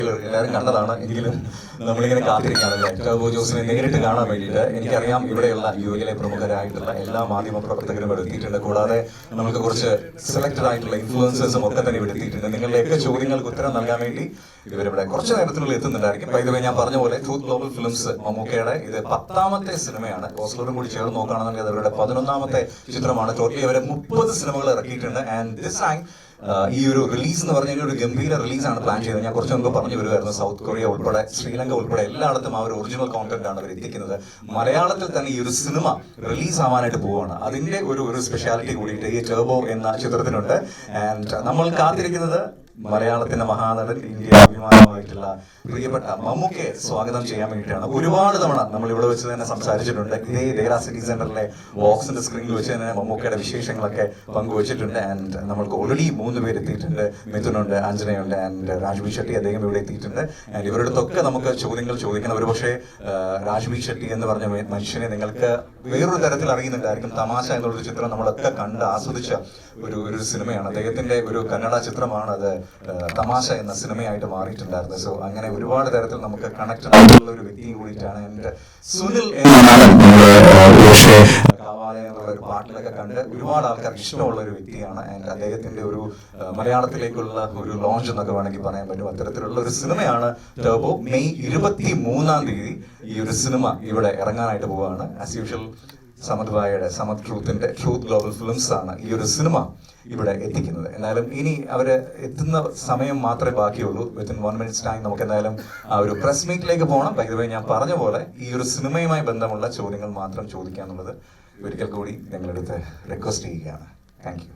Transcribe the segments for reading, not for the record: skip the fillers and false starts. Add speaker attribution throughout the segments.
Speaker 1: എല്ലാവരും കണ്ടതാണ്. എങ്കിലും നമ്മളിങ്ങനെ കാത്തിരിക്കുകയാണല്ലേ ടർബോ ജോസിനെ നേരിട്ട് കാണാൻ വേണ്ടിയിട്ട്. എനിക്കറിയാം ഇവിടെയുള്ള യുഎയിലെ പ്രമുഖരായിട്ടുള്ള എല്ലാ മാധ്യമ പ്രവർത്തകരും ഇവിടെ എത്തിയിട്ടുണ്ട്. കൂടാതെ നമുക്ക് കുറച്ച് സെലക്ടഡ് ആയിട്ടുള്ള ഇൻഫ്ലുവൻസേഴ്സും ഒക്കെ തന്നെ ഇവിടെ എത്തിയിട്ടുണ്ട്. നിങ്ങളുടെയൊക്കെ ചോദ്യങ്ങൾക്ക് ഉത്തരം നൽകാൻ വേണ്ടി ഇവരിവിടെ കുറച്ച് നേരത്തിനുള്ളിൽ എത്തുന്നുണ്ടായിരിക്കും. ബൈ ദ വേ, ഞാൻ പറഞ്ഞ പോലെ ട്രൂത്ത് ഗ്ലോബൽ ഫിലിംസ് മമ്മൂക്കയുടെ ഇത് 10ാമത്തെ സിനിമയാണ്. ഓസ്ലറും കൂടി ചേർന്ന് നോക്കുകയാണെന്നുണ്ടെങ്കിൽ അവരുടെ 11ാമത്തെ ചിത്രമാണ്. ടോട്ടലി അവരെ 30 സിനിമകൾ ഇറക്കിയിട്ടുണ്ട്. ആൻഡ് ദിസ് ടൈം ഈ ഒരു റിലീസ് എന്ന് പറഞ്ഞാൽ ഒരു ഗംഭീര റിലീസാണ് പ്ലാൻ ചെയ്തത്. ഞാൻ കുറച്ച് മുമ്പ് പറഞ്ഞു വരുമായിരുന്നു, സൗത്ത് കൊറിയ ഉൾപ്പെടെ ശ്രീലങ്ക ഉൾപ്പെടെ എല്ലായിടത്തും ആ ഒരു ഒറിജിനൽ കോണ്ടന്റ് ആണ് അവർ എത്തിക്കുന്നത്. മലയാളത്തിൽ തന്നെ ഈ ഒരു സിനിമ റിലീസ് ആവാനായിട്ട് പോവുകയാണ്. അതിന്റെ ഒരു സ്പെഷ്യാലിറ്റി കൂടിയിട്ട് ഈ ടർബോ എന്ന ചിത്രത്തിനുണ്ട്. ആൻഡ് നമ്മൾ കാത്തിരിക്കുന്നത് മലയാളത്തിന്റെ മഹാനടൻ, ഇന്ത്യ അഭിമാനമായിട്ടുള്ള പ്രിയപ്പെട്ട മമ്മൂക്കയെ സ്വാഗതം ചെയ്യാൻ വേണ്ടിയിട്ടാണ്. ഒരുപാട് തവണ നമ്മൾ ഇവിടെ വെച്ച് തന്നെ സംസാരിച്ചിട്ടുണ്ട്. ഇതേ ദേര സിറ്റി സെന്ററിലെ ബോക്സിന്റെ സ്ക്രീനിൽ വെച്ച് തന്നെ മമ്മൂക്കയുടെ വിശേഷങ്ങളൊക്കെ പങ്കുവച്ചിട്ടുണ്ട്. ആൻഡ് നമ്മൾക്ക് ഓൾറെഡി 3 പേര് എത്തിയിട്ടുണ്ട്. മിഥുനുണ്ട്, അഞ്ജനയുണ്ട്, ആൻഡ് രാജ്വി ഷെട്ടി അദ്ദേഹം ഇവിടെ എത്തിയിട്ടുണ്ട്. ആൻഡ് ഇവരുടെ അടുത്തൊക്കെ നമുക്ക് ചോദ്യങ്ങൾ ചോദിക്കണം. ഒരുപക്ഷെ രാജ്വി ഷെട്ടി എന്ന് പറഞ്ഞ മനുഷ്യനെ നിങ്ങൾക്ക് വേറൊരു തരത്തിൽ അറിയുന്നുണ്ടായിരിക്കും. തമാശ എന്നുള്ളൊരു ചിത്രം നമ്മളൊക്കെ കണ്ട് ആസ്വദിച്ച ഒരു സിനിമയാണ്. അദ്ദേഹത്തിന്റെ ഒരു കന്നഡ ചിത്രമാണ് അത് തമാശ എന്ന സിനിമയായിട്ട് മാറിയിട്ടുണ്ടായിരുന്നത്. സോ അങ്ങനെ ഒരുപാട് തരത്തിൽ നമുക്ക് കണക്ട് ആയിട്ടുള്ള ഒരു വ്യക്തിയും കൂടിയിട്ടാണ്. ആൻഡ് സുനിൽ എന്നുള്ള ഒരു പാട്ടിലൊക്കെ കണ്ട് ഒരുപാട് ആൾക്കാർക്ക് ഇഷ്ടമുള്ള ഒരു വ്യക്തിയാണ്. ആൻഡ് അദ്ദേഹത്തിന്റെ ഒരു മലയാളത്തിലേക്കുള്ള ഒരു ലോഞ്ച് എന്നൊക്കെ വേണമെങ്കിൽ പറയാൻ പറ്റും. അത്തരത്തിലുള്ള ഒരു സിനിമയാണ് ടർബോ. മെയ് 23-ാം തീയതി ഈ ഒരു സിനിമ ഇവിടെ ഇറങ്ങാനായിട്ട് പോവുകയാണ്. ആസ് യൂഷ്വൽ സമദ് ഭായിയുടെ സമദ് ട്രൂത്തിന്റെ ട്രൂത്ത് ഗ്ലോബൽ ഫിലിംസ് ആണ് ഈ ഒരു സിനിമ ഇവിടെ എത്തിക്കുന്നത്. എന്നാലും ഇനി അവര് എത്തുന്ന സമയം മാത്രമേ ബാക്കിയുള്ളൂ. വിത്തിൻ 1 minutes ടൈം നമുക്ക് എന്തായാലും ആ ഒരു പ്രസ് മീറ്റിലേക്ക് പോകണം. ബൈ ദ വേ, ഞാൻ പറഞ്ഞ പോലെ ഈ ഒരു സിനിമയുമായി ബന്ധമുള്ള ചോദ്യങ്ങൾ മാത്രം ചോദിക്കാന്നുള്ളത് ഒരിക്കൽ കൂടി നിങ്ങളെടുത്ത് റിക്വസ്റ്റ് ചെയ്യുകയാണ്. Thank you.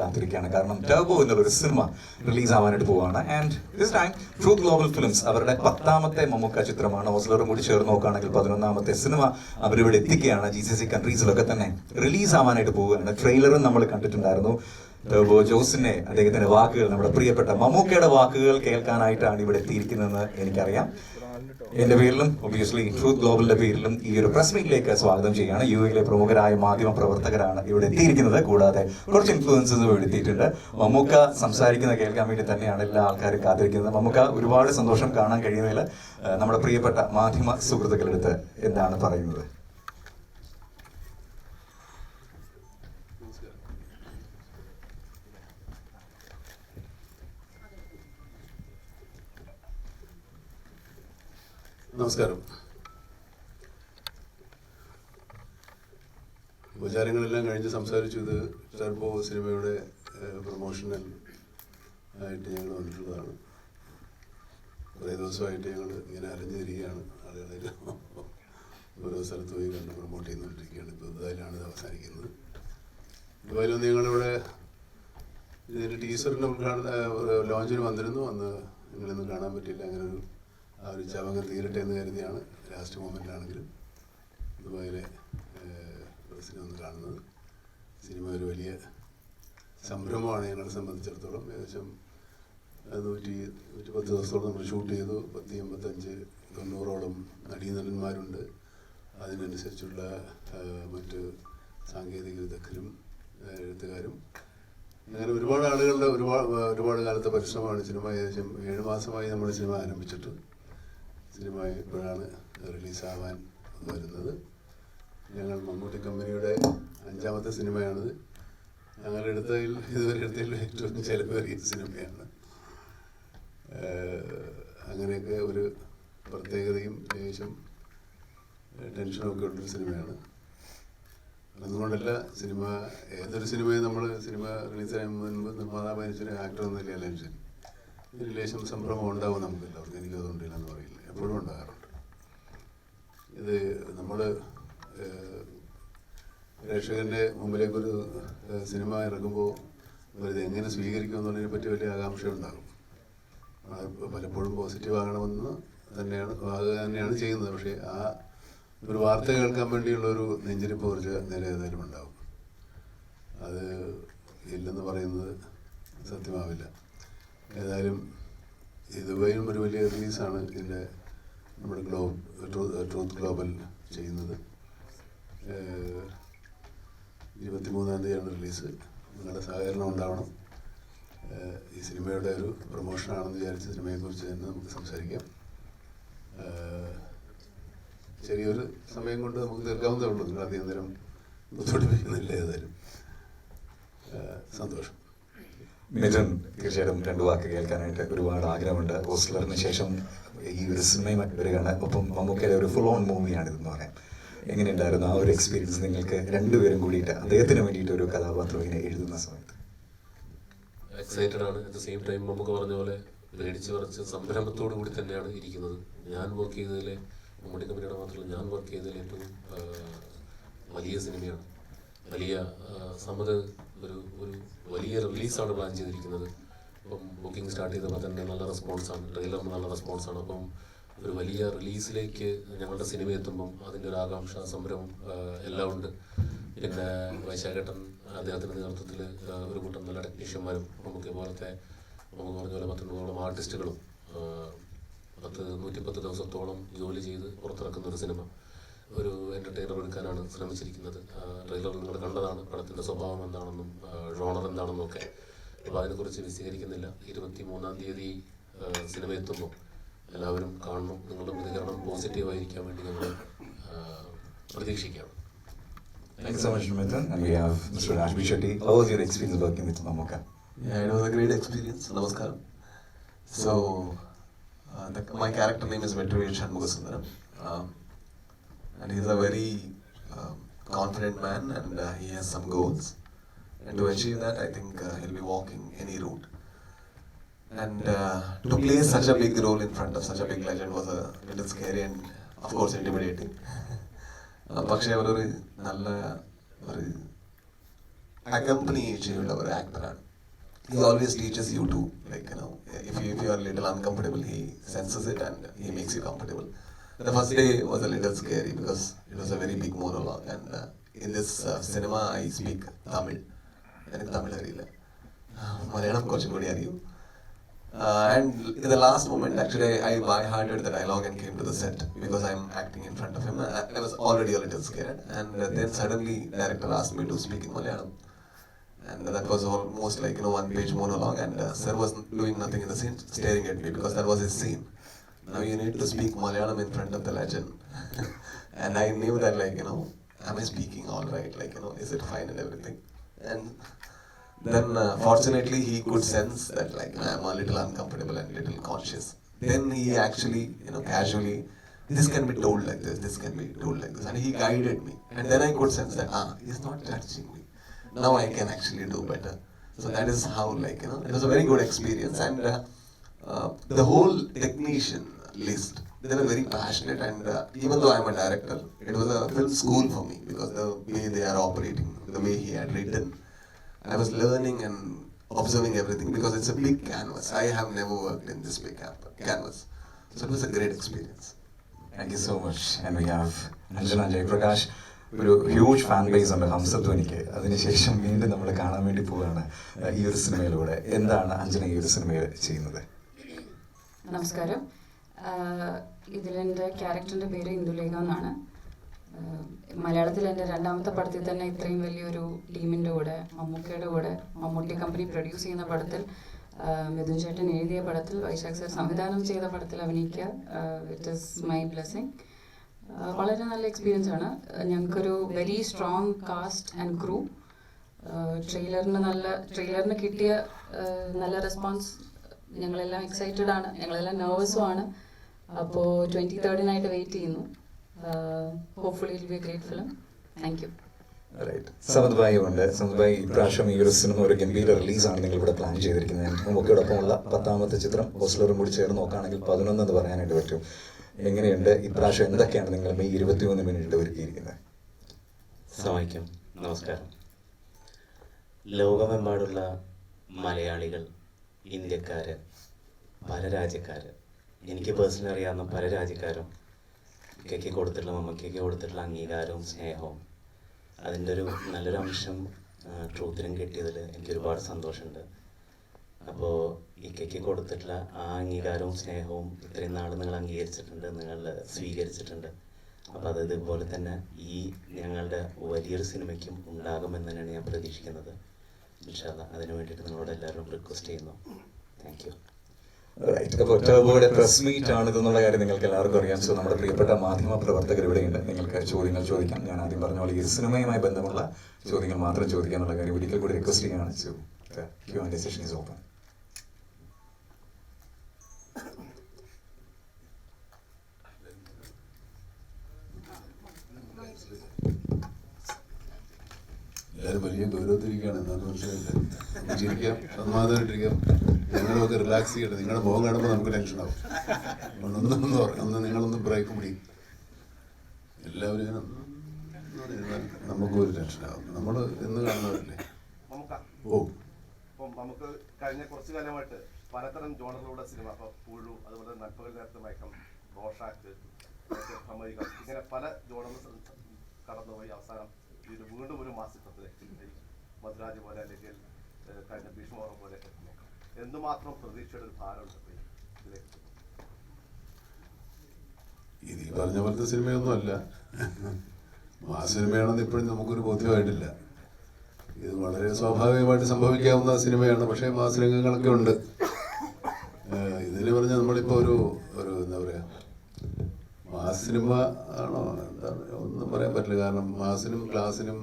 Speaker 1: കാത്തിരിക്കുകയാണ്. കാരണം ടർബോ എന്നുള്ളൊരു സിനിമ റിലീസ് ആവാനായിട്ട് പോവുകയാണ്. And this time truth Global films അവരുടെ 10ാമത്തെ മമ്മൂക്ക ചിത്രമാണ്. ഓസ്ലറും കൂടി ചേർന്ന് നോക്കുകയാണെങ്കിൽ 11ാമത്തെ സിനിമ അവരിവിടെ എത്തിക്കുകയാണ്. GCC കൺട്രീസിലൊക്കെ തന്നെ റിലീസ് ആവാനായിട്ട് പോവുകയാണ്. ട്രെയിലറും നമ്മൾ കണ്ടിട്ടുണ്ടായിരുന്നു. ടർബോ ജോസിന്റെ അദ്ദേഹത്തിന്റെ വാക്കുകൾ, നമ്മുടെ പ്രിയപ്പെട്ട മമ്മൂക്കയുടെ വാക്കുകൾ കേൾക്കാനായിട്ടാണ് ഇവിടെ എത്തിയിരിക്കുന്നതെന്ന് എനിക്കറിയാം. എന്റെ പേരിലും ഒബിയസ്ലി ട്രൂത്ത് ഗ്ലോബലിന്റെ പേരിലും ഈ ഒരു പ്രസ് മീറ്റിലേക്ക് സ്വാഗതം ചെയ്യുകയാണ്. യുഎയിലെ പ്രമുഖരായ മാധ്യമ പ്രവർത്തകരാണ് ഇവിടെ എത്തിയിരിക്കുന്നത്. കൂടാതെ കുറച്ച് ഇൻഫ്ലുവൻസേഴ്സും ഇവിടെ എത്തിയിട്ടുണ്ട്. മമ്മൂക്ക സംസാരിക്കുന്ന കേൾക്കാൻ വേണ്ടി തന്നെയാണ് എല്ലാ ആൾക്കാരും കാത്തിരിക്കുന്നത്. മമ്മൂക്ക ഒരുപാട് സന്തോഷം കാണാൻ കഴിയുന്നതിൽ നമ്മുടെ പ്രിയപ്പെട്ട മാധ്യമ സുഹൃത്തുക്കളെടുത്ത് എന്താണ് പറയുന്നത്?
Speaker 2: നമസ്കാരം. ഉപചാരങ്ങളെല്ലാം കഴിഞ്ഞ് സംസാരിച്ചു. ഇത് ടർബോ സിനിമയുടെ പ്രൊമോഷണൽ ആയിട്ട് ഞങ്ങൾ വന്നിട്ടുള്ളതാണ്. കുറേ ദിവസമായിട്ട് ഞങ്ങൾ ഇങ്ങനെ അലഞ്ഞിരിക്കുകയാണ്. ആളുകളെ ഓരോ സ്ഥലത്ത് പോയി കണ്ട് പ്രൊമോട്ട് ചെയ്തുകൊണ്ടിരിക്കുകയാണ്. ഇപ്പോൾ ഇതായാലാണ് ഇത് അവസാനിക്കുന്നത്. ഇതുപോലും ഞങ്ങളിവിടെ ഇതിൻ്റെ ടീസറിൻ്റെ ലോഞ്ചിന് വന്നിരുന്നു. അന്ന് നിങ്ങളൊന്നും കാണാൻ പറ്റില്ല. അങ്ങനെ ഒരു ചവങ്ങ് തീരട്ടെ എന്ന് കരുതിയാണ് ലാസ്റ്റ് മൊമെൻ്റ് ആണെങ്കിലും ദുബായിലെ പ്രസിനെ ഒന്ന് കാണുന്നത്. സിനിമ ഒരു വലിയ സംരംഭമാണ് ഞങ്ങളെ സംബന്ധിച്ചിടത്തോളം. ഏകദേശം 110 ദിവസത്തോളം നമ്മൾ ഷൂട്ട് ചെയ്തു. 85-90ഓളം നടീനടന്മാരുണ്ട്. അതിനനുസരിച്ചുള്ള മറ്റ് സാങ്കേതിക വിദഗ്ധരും എഴുത്തുകാരും അങ്ങനെ ഒരുപാട് ആളുകളുടെ ഒരുപാട് കാലത്തെ പരിശ്രമമാണ്. സിനിമ ഏകദേശം 7 മാസമായി നമ്മൾ സിനിമ ആരംഭിച്ചിട്ട്. സിനിമ ഇപ്പോഴാണ് റിലീസാവാൻ വരുന്നത്. ഞങ്ങൾ മമ്മൂട്ടി കമ്പനിയുടെ 5ാമത്തെ സിനിമയാണിത്. ഞങ്ങൾ ഇതുവരെ എടുത്തതിൽ ഏറ്റവും ചെലവേറിയ സിനിമയാണ്. അങ്ങനെയൊക്കെ ഒരു പ്രത്യേകതയും ലേശം ടെൻഷനൊക്കെ ഉള്ളൊരു സിനിമയാണ്. അതുകൊണ്ടല്ല, ഏതൊരു സിനിമയും നമ്മൾ സിനിമ റിലീസായ മുൻപ് നിർമ്മാതാവ് ആക്ടർ എന്ന നിലയിലും ശരി ഒരു ലേശം സംഭ്രമം ഉണ്ടാവും നമുക്ക് എല്ലാവർക്കും. എനിക്കതുകൊണ്ടില്ല എന്ന് പറയില്ല, എപ്പോഴും ഉണ്ടാകാറുണ്ട്. ഇത് നമ്മൾ പ്രേക്ഷകൻ്റെ മുമ്പിലേക്കൊരു സിനിമ ഇറങ്ങുമ്പോൾ അവരിത് എങ്ങനെ സ്വീകരിക്കുമെന്നുള്ളതിനെ പറ്റി വലിയ ആകാംക്ഷ ഉണ്ടാകും. അത് പലപ്പോഴും പോസിറ്റീവ് ആകണമെന്ന് തന്നെയാണ് ചെയ്യുന്നത്. പക്ഷേ ആ ഒരു വാർത്ത കേൾക്കാൻ വേണ്ടിയുള്ളൊരു നെഞ്ചിരിപ്പ് കുറച്ച് നേരെ ഏതായാലും ഉണ്ടാവും. അത് ഇല്ലെന്ന് പറയുന്നത് സത്യമാവില്ല. ഏതായാലും ഇതുവരെയും ഒരു വലിയ റിലീസാണ് ഇതിൻ്റെ നമ്മുടെ ട്രൂത്ത് ഗ്ലോബൽ ചെയ്യുന്നത്. 23-ാം തീയതിയാണ് റിലീസ്. നിങ്ങളുടെ സഹകരണം ഉണ്ടാവണം. ഈ സിനിമയുടെ ഒരു പ്രൊമോഷനാണെന്ന് വിചാരിച്ച സിനിമയെക്കുറിച്ച് തന്നെ നമുക്ക് സംസാരിക്കാം. ചെറിയൊരു സമയം കൊണ്ട് നമുക്ക് തീർക്കാവുന്നതേ ഉള്ളൂ. നിങ്ങൾ അധികം നേരം ബുദ്ധിമുട്ടിപ്പിക്കുന്നില്ല. ഏതായാലും സന്തോഷം.
Speaker 1: മിഥുൻ, തീർച്ചയായിട്ടും രണ്ടു വാക്ക് കേൾക്കാനായിട്ട് ഒരുപാട് ആഗ്രഹമുണ്ട്. ഓസ്ലറിന് ശേഷം ഈ ഒരു സിനിമയുമായി വരികയാണ്. ഒപ്പം മമ്മൂക്കയുടെ ഒരു ഫുൾ ഓൺ മൂവിയാണിതെന്ന് പറയാം. എങ്ങനെയുണ്ടായിരുന്നു ആ ഒരു എക്സ്പീരിയൻസ് നിങ്ങൾക്ക് രണ്ടുപേരും കൂടിയിട്ട് അദ്ദേഹത്തിന് വേണ്ടിയിട്ട് ഒരു കഥാപാത്രം ഇങ്ങനെ എഴുതുന്ന സമയത്ത്?
Speaker 3: എക്സൈറ്റഡ് ആണ്. അറ്റ് ദ സെയിം ടൈം നമുക്ക് പറഞ്ഞ പോലെ പേടിച്ച് പറച്ച് സംരംഭത്തോടു കൂടി തന്നെയാണ് ഇരിക്കുന്നത്. ഞാൻ വർക്ക് ചെയ്തതിൽ, മമ്മൂട്ടി കമ്പനിയുടെ മാത്രമല്ല, ഞാൻ വർക്ക് ചെയ്തതിൽ ഏറ്റവും വലിയ സിനിമയാണ്. വലിയ സമ്മത് ഒരു വലിയ റിലീസാണ് പ്ലാൻ ചെയ്തിരിക്കുന്നത്. അപ്പം ബുക്കിംഗ് സ്റ്റാർട്ട് ചെയ്തപ്പോൾ തന്നെ നല്ല റെസ്പോൺസാണ്, ട്രെയിലറിന് നല്ല റെസ്പോൺസാണ്. അപ്പം ഒരു വലിയ റിലീസിലേക്ക് ഞങ്ങളുടെ സിനിമ എത്തുമ്പം അതിൻ്റെ ഒരു ആകാംക്ഷ, സംരംഭം എല്ലാം ഉണ്ട്. പിന്നെ വൈശാഖേട്ടൻ അദ്ദേഹത്തിൻ്റെ നേതൃത്വത്തിൽ ഒരു കൂട്ടം നല്ല ടെക്നീഷ്യന്മാരും നമുക്ക് പോലത്തെ നമുക്ക് പറഞ്ഞ പോലെ 100 ആർട്ടിസ്റ്റുകളും 110 ദിവസത്തോളം ജോലി ചെയ്ത് പുറത്തിറക്കുന്ന ഒരു സിനിമ ഒരു എൻ്റർടൈനർ എടുക്കാനാണ് ശ്രമിച്ചിരിക്കുന്നത്. ട്രെയിലർ നിങ്ങൾ കണ്ടതാണ്, പടത്തിൻ്റെ സ്വഭാവം എന്താണെന്നും ജോണർ എന്താണെന്നും ഒക്കെ. അപ്പോൾ അതിനെക്കുറിച്ച് വിശദീകരിക്കുന്നില്ല. 23-ാം തീയതി സിനിമ എത്തുമ്പോൾ എല്ലാവരും കാണണം. നിങ്ങളുടെ പ്രതികരണം പോസിറ്റീവായിരിക്കാൻ വേണ്ടി ഞങ്ങൾ പ്രതീക്ഷിക്കുകയാണ്.
Speaker 1: Thank you so much, Mithun. And we have Mr. Rashmi Shetty. How was your experience working with Mammootka?
Speaker 4: Yeah, it was a great experience. Namaskaram. So, my character name is Vetriveer Shanmugasundaram. And he's a very confident man, and he has some goals. And to achieve that, I think he'll be walking any route. And to play such a big role in front of such a big legend was a little scary and, of course, intimidating. പക്ഷേ അവരൊരു നല്ല ഒരു accompany ചെയ്യുന്ന ഒരു ആക്ടറാണ്. He always teaches you to, like, you know, if you are a little uncomfortable, he senses it and he makes you comfortable. The first day was a little scary because it was a very big monologue, and in this cinema I speak Tamil. എനിക്ക് തമിഴ് അറിയില്ല, മലയാളം കുറച്ചും കൂടി അറിയൂ. And in the last moment, actually, I by-hearted the dialogue and came to the set because I'm acting in front of him. I was already a little scared, and then suddenly director asked me to speak in Malayalam, and that was almost like, you know, one-page monologue, and sir was doing nothing in the scene, staring at me because that was his scene. Now you need to speak Malayalam in front of the legend. And I knew that, like, you know, am I speaking all right? Like, you know, is it fine and everything? And then fortunately he could sense that, like, I'm a little uncomfortable and little conscious. Then he actually, you know, casually, this can be told like this can be told like this, and he guided me. And then I could sense that he's not judging me. Now I can actually do better. So that is how, like, you know, it was a very good experience. And the whole technician list, they were very passionate, and even though I'm a director, it was a film school for me because the way they are operating, the way he had written, I was learning and observing everything because it's a big canvas. I have never worked in this big canvas. So it was a great experience.
Speaker 1: Thank you so much. And we have Anjana Jaiprakash. ഒരു huge fan base ഉണ്ട് ഹംസധ്വനിക്ക്. അതിനുശേഷം വീണ്ടും നമ്മൾ കാണാൻ വേണ്ടി പോവുകയാണ് ഈ ഒരു സിനിമയിലൂടെ. എന്താണ് അഞ്ജന ഈ ഒരു സിനിമയിൽ ചെയ്യുന്നത്?
Speaker 5: നമസ്കാരം. ഇതിലെൻ്റെ ക്യാരക്ടറിൻ്റെ പേര് ഇന്ദുലേഖ എന്നാണ്. മലയാളത്തിൽ എൻ്റെ രണ്ടാമത്തെ പടത്തിൽ തന്നെ ഇത്രയും വലിയൊരു ടീമിൻ്റെ കൂടെ, മമ്മൂക്കയുടെ കൂടെ, മമ്മൂട്ടി കമ്പനി പ്രൊഡ്യൂസ് ചെയ്യുന്ന പടത്തിൽ, മിഥുൻ ചേട്ടൻ എഴുതിയ പടത്തിൽ, വൈശാഖ് സർ സംവിധാനം ചെയ്ത പടത്തിൽ അഭിനയിക്കുക, ഇറ്റ് ഈസ് മൈ ബ്ലെസ്സിങ്. വളരെ നല്ല എക്സ്പീരിയൻസ് ആണ്. ഞങ്ങൾക്കൊരു very strong cast and crew. ട്രെയിലറിന് കിട്ടിയ നല്ല റെസ്പോൺസ്. ഞങ്ങളെല്ലാം എക്സൈറ്റഡ് ആണ്, ഞങ്ങളെല്ലാം നെർവസും ആണ്. അപ്പോൾ 23rd വെയിറ്റ് ചെയ്യുന്നു. Hopefully it will be a great film. Thank you.
Speaker 1: Samad Bhai ഉണ്ട്. സമദ് ഭായി, ഇപ്രാവശ്യം ഈ ഒരു സിനിമ ഒരു ഗംഭീര റിലീസാണ് നിങ്ങൾ ഇവിടെ പ്ലാൻ ചെയ്തിരിക്കുന്നത്. മമ്മൂക്കയോടൊപ്പമുള്ള 10ാമത്തെ ചിത്രം, ഓസ്ലറും കൂടി ചേർന്ന് നോക്കുകയാണെങ്കിൽ 11 എന്ന് പറയാനായിട്ട് പറ്റും. എങ്ങനെയുണ്ട് ഇപ്രാവശ്യം? എന്തൊക്കെയാണ് നിങ്ങൾ മെയ് 21 ഒരുക്കിയിരിക്കുന്നത്?
Speaker 6: സമായിക്കും. നമസ്കാരം. ലോകമെമ്പാടുള്ള മലയാളികൾ, ഇന്ത്യക്കാര്, പല രാജ്യക്കാര്, എനിക്ക് പേഴ്സണലി അറിയാവുന്ന പല രാജ്യക്കാരും ഇക്കയ്ക്ക് കൊടുത്തിട്ടുള്ള, മമ്മയ്ക്കൊക്കെ കൊടുത്തിട്ടുള്ള അംഗീകാരവും സ്നേഹവും, അതിൻ്റെ ഒരു നല്ലൊരു അംശം ട്രൂത്തിനും കിട്ടിയതിൽ എനിക്ക് ഒരുപാട് സന്തോഷമുണ്ട്. അപ്പോൾ ഇക്കയ്ക്ക് കൊടുത്തിട്ടുള്ള ആ അംഗീകാരവും സ്നേഹവും ഇത്രയും നാൾ നിങ്ങൾ അംഗീകരിച്ചിട്ടുണ്ട്, നിങ്ങൾ സ്വീകരിച്ചിട്ടുണ്ട്. അപ്പോൾ അത് ഇതുപോലെ തന്നെ ഈ ഞങ്ങളുടെ വലിയൊരു സിനിമയ്ക്കും ഉണ്ടാകുമെന്ന് തന്നെയാണ് ഞാൻ പ്രതീക്ഷിക്കുന്നത്. ഇൻഷാ അല്ലാ അതിന് വേണ്ടിയിട്ട് നിങ്ങളോട് എല്ലാവരും റിക്വസ്റ്റ് ചെയ്യുന്നു. Thank you.
Speaker 1: അപ്പോൾ ടർബോയുടെ പ്രസ് മീറ്റ് ആണ് ഇതെന്നുള്ള കാര്യം നിങ്ങൾക്ക് എല്ലാവർക്കും അറിയാം. സോ നമ്മുടെ പ്രിയപ്പെട്ട മാധ്യമ പ്രവർത്തകർ ഇവിടെയുണ്ട്. നിങ്ങൾക്ക് ചോദ്യങ്ങൾ ചോദിക്കാം. ഞാൻ ആദ്യം പറഞ്ഞ പോലെ ഈ സിനിമയുമായി ബന്ധമുള്ള ചോദ്യങ്ങൾ മാത്രം ചോദിക്കുക എന്നുള്ള കാര്യം ഒരിക്കൽ കൂടി റിക്വസ്റ്റ് ചെയ്യുകയാണ്. So Q&A session is open.
Speaker 2: എല്ലാവരും വലിയ ഗൗരവത്തിരിക്കുകയാണ്. എന്താണെന്ന് മനസ്സിലായില്ല. ചിരിക്കാം, സമാധാനമായിട്ടിരിക്കാം, ഞങ്ങളൊക്കെ റിലാക്സ് ചെയ്യട്ടെ. നിങ്ങളുടെ മുഖം കാണുമ്പോൾ നമുക്ക് ടെൻഷനാവും. ഒന്ന് നിങ്ങളൊന്ന് ബ്രേക്ക് പിടി. എല്ലാവരും ഇങ്ങനെ നമുക്കും ഒരു ടെൻഷനാവും. നമ്മൾ എന്ന് കാണുന്നവരല്ലേ. ഓ
Speaker 7: ഇപ്പം നമുക്ക് കഴിഞ്ഞ കുറച്ചു കാലമായിട്ട് പലതരം ജോണറിലൂടെ സിനിമ, ഇപ്പോൾ പുഴു, അതുപോലെ നട്പകൽ നേരത്തെ മയക്കം, റോഷാക്ക്, അമേരിക്ക, ഇങ്ങനെ പല ജോണറിൽ കടന്നുപോയി അവസാനം ഇത് വീണ്ടും ഒരു മാസത്തിലേക്ക് മധുരാജ് പോലെ അല്ലെങ്കിൽ കഴിഞ്ഞ ഭീഷ്മോറം പോലെ എന്തുമാത്രം പ്രതീക്ഷയുടെ ഒരു ഭാരമുണ്ട് ഇതിലേക്ക്?
Speaker 2: ഇത് ഈ പറഞ്ഞ പോലത്തെ സിനിമയൊന്നും അല്ല. ആ സിനിമയാണെന്ന് ഇപ്പോഴും നമുക്കൊരു ബോധ്യമായിട്ടില്ല. ഇത് വളരെ സ്വാഭാവികമായിട്ട് സംഭവിക്കാവുന്ന സിനിമയാണ്. പക്ഷേ മാസരംഗങ്ങളൊക്കെ ഉണ്ട്. ഇതിന് പറഞ്ഞാൽ നമ്മളിപ്പോൾ ഒരു എന്താ പറയുക, മാസ് സിനിമ ആണോ എന്താണ് ഒന്നും പറയാൻ പറ്റില്ല. കാരണം മാസിനും ക്ലാസിനും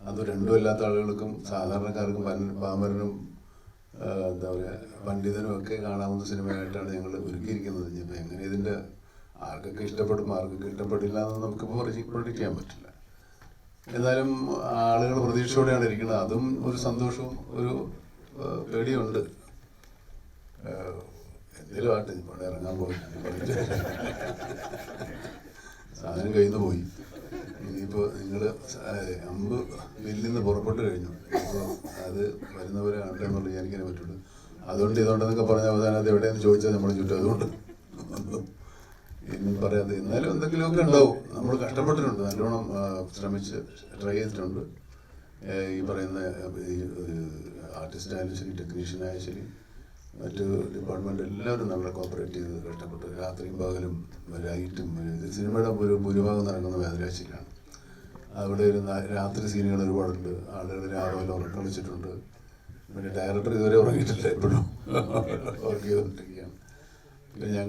Speaker 2: അത് രണ്ടും അല്ലാത്ത ആളുകൾക്കും സാധാരണക്കാർക്കും പാമരനും എന്താ പറയുക പണ്ഡിതനും ഒക്കെ കാണാവുന്ന സിനിമയായിട്ടാണ് ഞങ്ങൾ ഒരുക്കിയിരിക്കുന്നത്. ഇനിയിപ്പോൾ എങ്ങനെ ഇതിൻ്റെ ആർക്കൊക്കെ ഇഷ്ടപ്പെടും ആർക്കൊക്കെ ഇഷ്ടപ്പെട്ടില്ല എന്ന് നമുക്കിപ്പോൾ പ്രൊഡിക്റ്റ് ചെയ്യാൻ പറ്റില്ല. എന്നാലും ആളുകൾ പ്രതീക്ഷയോടെയാണ് ഇരിക്കുന്നത്. അതും ഒരു സന്തോഷവും ഒരു പേടിയുണ്ട്. എന്തെങ്കിലും ആട്ടെ, ഇപ്പോൾ ഇറങ്ങാൻ പോയി സാധനം കയ്യിൽ നിന്ന് പോയി. ഇനിയിപ്പോൾ നിങ്ങൾ അമ്പ് വില്ലിൽ നിന്ന് പുറപ്പെട്ട് കഴിഞ്ഞു. ഇപ്പോൾ അത് വരുന്നവരെ ആണ്ടെന്നുള്ള എനിക്കതിനെ പറ്റുള്ളൂ. ഇതുകൊണ്ടെന്നൊക്കെ പറഞ്ഞ അവസാനം അത് എവിടെയെന്ന് ചോദിച്ചാൽ നമ്മൾ ചുറ്റും. അതുകൊണ്ട് ഇനി പറയാതെ എന്നാലും എന്തെങ്കിലുമൊക്കെ ഉണ്ടാവും. നമ്മൾ കഷ്ടപ്പെട്ടിട്ടുണ്ട്, നല്ലോണം ശ്രമിച്ച് ട്രൈ ചെയ്തിട്ടുണ്ട്. ഈ പറയുന്ന ആർട്ടിസ്റ്റായാലും ശരി, ടെക്നീഷ്യനായാലും ശരി, മറ്റ് ഡിപ്പാർട്ട്മെൻറ്റ് എല്ലാവരും നല്ല കോപ്പറേറ്റ് ചെയ്ത് കഷ്ടപ്പെട്ട് രാത്രിയും പകലും ലൈറ്റും. സിനിമയുടെ ഒരു ഭൂരിഭാഗം നടക്കുന്ന വേദരാശിയിലാണ്. അവിടെ ഒരു രാത്രി സീനുകൾ ഒരുപാടുണ്ട്. ആളുകൾ രാവിലെ ഉറക്കം വെച്ചിട്ടുണ്ട്. പിന്നെ ഡയറക്ടർ ഇതുവരെ ഉറങ്ങിയിട്ടില്ല, എപ്പോഴും വർക്ക് ചെയ്തുകൊണ്ടിരിക്കുകയാണ്. പിന്നെ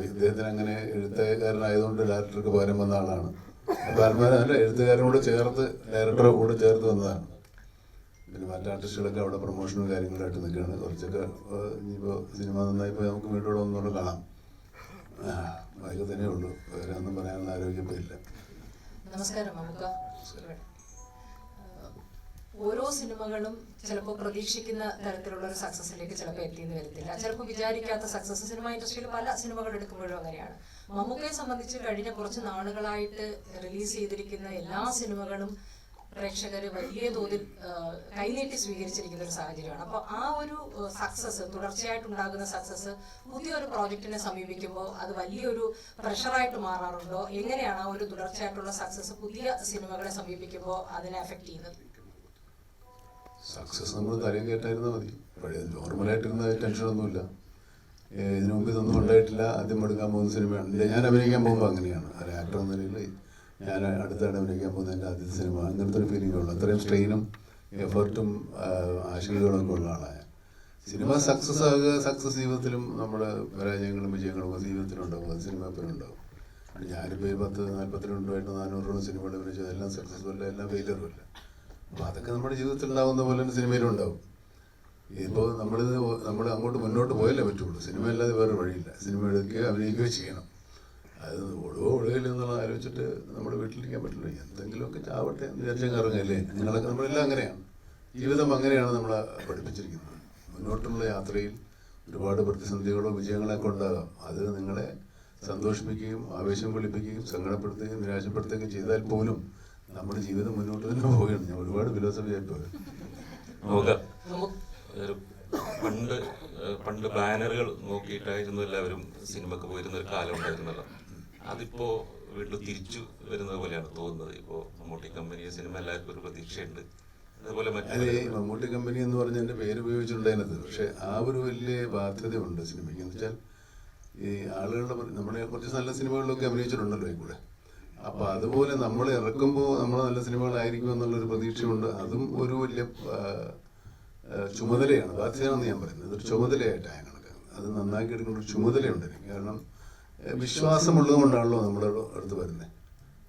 Speaker 2: ഇദ്ദേഹത്തിന് അങ്ങനെ എഴുത്തുകാരനായതുകൊണ്ട് ഡയറക്ടർക്ക് പകരം വന്ന ആളാണ്. അല്ല, എഴുത്തുകാരനോട് ചേർത്ത് ഡയറക്ടറെ കൂടെ ചേർത്ത് വന്നതാണ്. പിന്നെ മറ്റു ആർട്ടിസ്റ്റുകളൊക്കെ അവിടെ പ്രൊമോഷനും കാര്യങ്ങളായിട്ട് നിൽക്കുകയാണ്. കുറച്ചൊക്കെ ഇനിയിപ്പോൾ സിനിമ നന്നായിപ്പോൾ നമുക്ക് വീണ്ടും ഇവിടെ ഒന്നുകൂടെ കാണാം. അതൊക്കെ തന്നെ ഉള്ളൂ. വേറെ ഒന്നും പറയാനുള്ള ആരോഗ്യം ഇല്ല.
Speaker 8: നമസ്കാരം. നമുക്ക് ഓരോ സിനിമകളും ചിലപ്പോൾ പ്രതീക്ഷിക്കുന്ന തരത്തിലുള്ള ഒരു സക്സസിലേക്ക് ചിലപ്പോൾ എത്തിയെന്ന് വരത്തില്ല. ചിലപ്പോൾ വിചാരിക്കാത്ത സക്സസ് സിനിമ ഇൻഡസ്ട്രിയിൽ പല സിനിമകൾ എടുക്കുമ്പോഴും അങ്ങനെയാണ്. മമ്മൂക്കയെ സംബന്ധിച്ച് കഴിഞ്ഞ കുറച്ച് നാളുകളായിട്ട് റിലീസ് ചെയ്തിരിക്കുന്ന എല്ലാ സിനിമകളും പ്രേക്ഷകർ വലിയ തോതിൽ കൈനീട്ടി സ്വീകരിച്ചിരിക്കുന്ന ഒരു സാഹചര്യമാണ്. അപ്പോൾ ആ ഒരു സക്സസ്, തുടർച്ചയായിട്ടുണ്ടാകുന്ന സക്സസ് പുതിയൊരു പ്രോജക്റ്റിനെ സമീപിക്കുമ്പോൾ അത് വലിയൊരു പ്രഷറായിട്ട് മാറാറുണ്ടോ? എങ്ങനെയാണ് ആ ഒരു തുടർച്ചയായിട്ടുള്ള സക്സസ് പുതിയ സിനിമകളെ സമീപിക്കുമ്പോൾ അതിനെ അഫക്റ്റ് ചെയ്യുന്നത്?
Speaker 2: സക്സസ് നമ്മൾ തലയും കേട്ടായിരുന്നാൽ മതി. പഴയ നോർമലായിട്ടിരുന്ന ടെൻഷനൊന്നുമില്ല. ഇതിനു മുമ്പ് ഇതൊന്നും ഉണ്ടായിട്ടില്ല. ആദ്യം എടുക്കാൻ പോകുന്ന സിനിമയാണ്. ഞാൻ അഭിനയിക്കാൻ പോകുമ്പോൾ അങ്ങനെയാണ്. ഒരു ആക്ടർ എന്ന നിലയിൽ ഞാൻ അടുത്താണ് അഭിനയിക്കാൻ പോകുന്നത്. എൻ്റെ ആദ്യത്തെ സിനിമ. അങ്ങനത്തെ ഒരു ഫീലിംഗ് ഉള്ളു. അത്രയും സ്ട്രെയിനും എഫർട്ടും ആശങ്കകളൊക്കെ ഉള്ള ആളായ സിനിമ സക്സസ് ആകുക. സക്സസ് ജീവിതത്തിലും നമ്മുടെ പരാജയങ്ങളും വിജയങ്ങളും ജീവിതത്തിലുണ്ടാവും. അത് സിനിമ എപ്പോഴും ഉണ്ടാവും. ഞാനിപ്പോൾ 42 400 സിനിമകൾ അഭിനയിച്ചത് എല്ലാം സക്സസ്ഫുൾ അല്ല, എല്ലാം ഫെയിലറും അല്ല. അപ്പോൾ അതൊക്കെ നമ്മുടെ ജീവിതത്തിൽ ഉണ്ടാകുന്ന പോലെ തന്നെ സിനിമയിലും ഉണ്ടാവും. ഇപ്പോൾ നമ്മൾ അങ്ങോട്ട് മുന്നോട്ട് പോയല്ലേ പറ്റുള്ളൂ. സിനിമ അല്ലാതെ വേറെ വഴിയില്ല. സിനിമ എടുക്കുകയോ അഭിനയിക്കുകയോ ചെയ്യണം. അത് ഒടുകയില്ല എന്നുള്ള ആലോചിച്ചിട്ട് നമ്മുടെ വീട്ടിലിരിക്കാൻ പറ്റില്ല. എന്തെങ്കിലുമൊക്കെ ചാവട്ടെ എന്ന് വിചാരിച്ചാൽ ഇറങ്ങല്ലേ. നമ്മളെല്ലാം അങ്ങനെയാണ്. ജീവിതം അങ്ങനെയാണ് നമ്മളെ പഠിപ്പിച്ചിരിക്കുന്നത്. മുന്നോട്ടുള്ള യാത്രയിൽ ഒരുപാട് പ്രതിസന്ധികളോ വിജയങ്ങളൊക്കെ ഉണ്ടാകാം. അത് നിങ്ങളെ സന്തോഷിപ്പിക്കുകയും ആവേശം കൊള്ളിപ്പിക്കുകയും സങ്കടപ്പെടുത്തുകയും നിരാശപ്പെടുത്തുകയും ചെയ്താൽ പോലും നമ്മുടെ ജീവിതം മുന്നോട്ട് തന്നെ പോവുകയാണ്. ഞാൻ ഒരുപാട് ഫിലോസഫി ആയിപ്പോയി.
Speaker 9: പണ്ട് ബാനറുകൾ നോക്കിയിട്ടായിരുന്നു എല്ലാവരും സിനിമക്ക് പോയിരുന്ന ഒരു കാലം ഉണ്ടായിരുന്നല്ലോ. അതിപ്പോ വീണ്ടും തിരിച്ചു വരുന്നത് പോലെയാണ് തോന്നുന്നത്. ഇപ്പോ മമ്മൂട്ടി കമ്പനി സിനിമ എല്ലാവർക്കും ഒരു പ്രതീക്ഷയുണ്ട്. അതുപോലെ
Speaker 2: മമ്മൂട്ടി കമ്പനി എന്ന് പറഞ്ഞ എൻ്റെ പേര് ഉപയോഗിച്ചിട്ടുണ്ടായിരുന്നത്. പക്ഷെ ആ ഒരു വലിയ ബാധ്യതയുണ്ട് സിനിമയ്ക്ക്. എന്ന് വെച്ചാൽ ഈ ആളുകളുടെ നമ്മുടെ കുറച്ച് നല്ല സിനിമകളിലൊക്കെ അഭിനയിച്ചിട്ടുണ്ടല്ലോ ഈ കൂടെ. അപ്പോൾ അതുപോലെ നമ്മൾ ഇറക്കുമ്പോൾ നമ്മൾ നല്ല സിനിമകളായിരിക്കും എന്നുള്ളൊരു പ്രതീക്ഷയുണ്ട്. അതും ഒരു വലിയ ചുമതലയാണ്, ബാധ്യതയാണെന്ന് ഞാൻ പറയുന്നത്. ഇതൊരു ചുമതലയായിട്ടാണ് ഞാൻ കണക്കാക്കുന്നത്. അത് നന്നാക്കി എടുക്കുന്ന ഒരു ചുമതലയുണ്ട് എനിക്ക്. കാരണം വിശ്വാസമുള്ളത് കൊണ്ടാണല്ലോ നമ്മുടെ അടുത്ത് വരുന്നത്.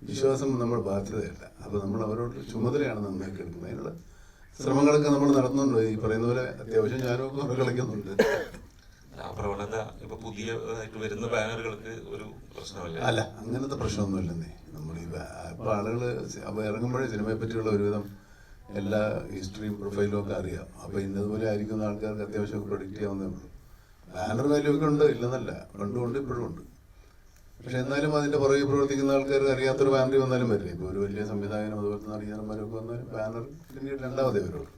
Speaker 2: വിശ്വാസം നമ്മുടെ ബാധ്യതയല്ല. അപ്പോൾ നമ്മൾ അവരോട് ചുമതലയാണ് നന്നാക്കി എടുക്കുന്നത്. അതിനുള്ള ശ്രമങ്ങളൊക്കെ നമ്മൾ നടത്തുന്നുണ്ട്. ഈ പറയുന്ന പോലെ അത്യാവശ്യം ഞാനൊക്കെ കളിക്കുന്നുണ്ട്.
Speaker 9: ആ പ്രവണത ഇപ്പൊ പുതിയതായിട്ട് വരുന്ന ബാനറുകൾക്ക് ഒരു പ്രശ്നമല്ല.
Speaker 2: അല്ല, അങ്ങനത്തെ പ്രശ്നമൊന്നുമില്ലെന്നേ. നമ്മൾ ഈ ഇപ്പൊ ആളുകൾ ഇറങ്ങുമ്പോഴേ സിനിമയെ പറ്റിയുള്ള ഒരുവിധം എല്ലാ ഹിസ്റ്ററിയും പ്രൊഫൈലും ഒക്കെ അറിയാം. അപ്പൊ ഇന്നതുപോലെ ആയിരിക്കുന്ന ആൾക്കാർക്ക് അത്യാവശ്യം പ്രൊഡിക്റ്റ് ചെയ്യാവുന്നേ ഉള്ളൂ. ബാനർ വാല്യൂ ഒക്കെ ഉണ്ട്, ഇല്ലെന്നല്ല, പണ്ടും ഉണ്ട് ഇപ്പോഴും ഉണ്ട്. പക്ഷെ എന്നാലും അതിന്റെ പുറകെ പ്രവർത്തിക്കുന്ന ആൾക്കാർക്ക് അറിയാത്തൊരു ബാനർ വന്നാലും വരില്ല. ഇപ്പൊ ഒരു വലിയ സംവിധായകനും അതുപോലെ നടീനന്മാരൊക്കെ വന്നാലും ബാനർ പിന്നീട് രണ്ടാമതേ വരുള്ളൂ.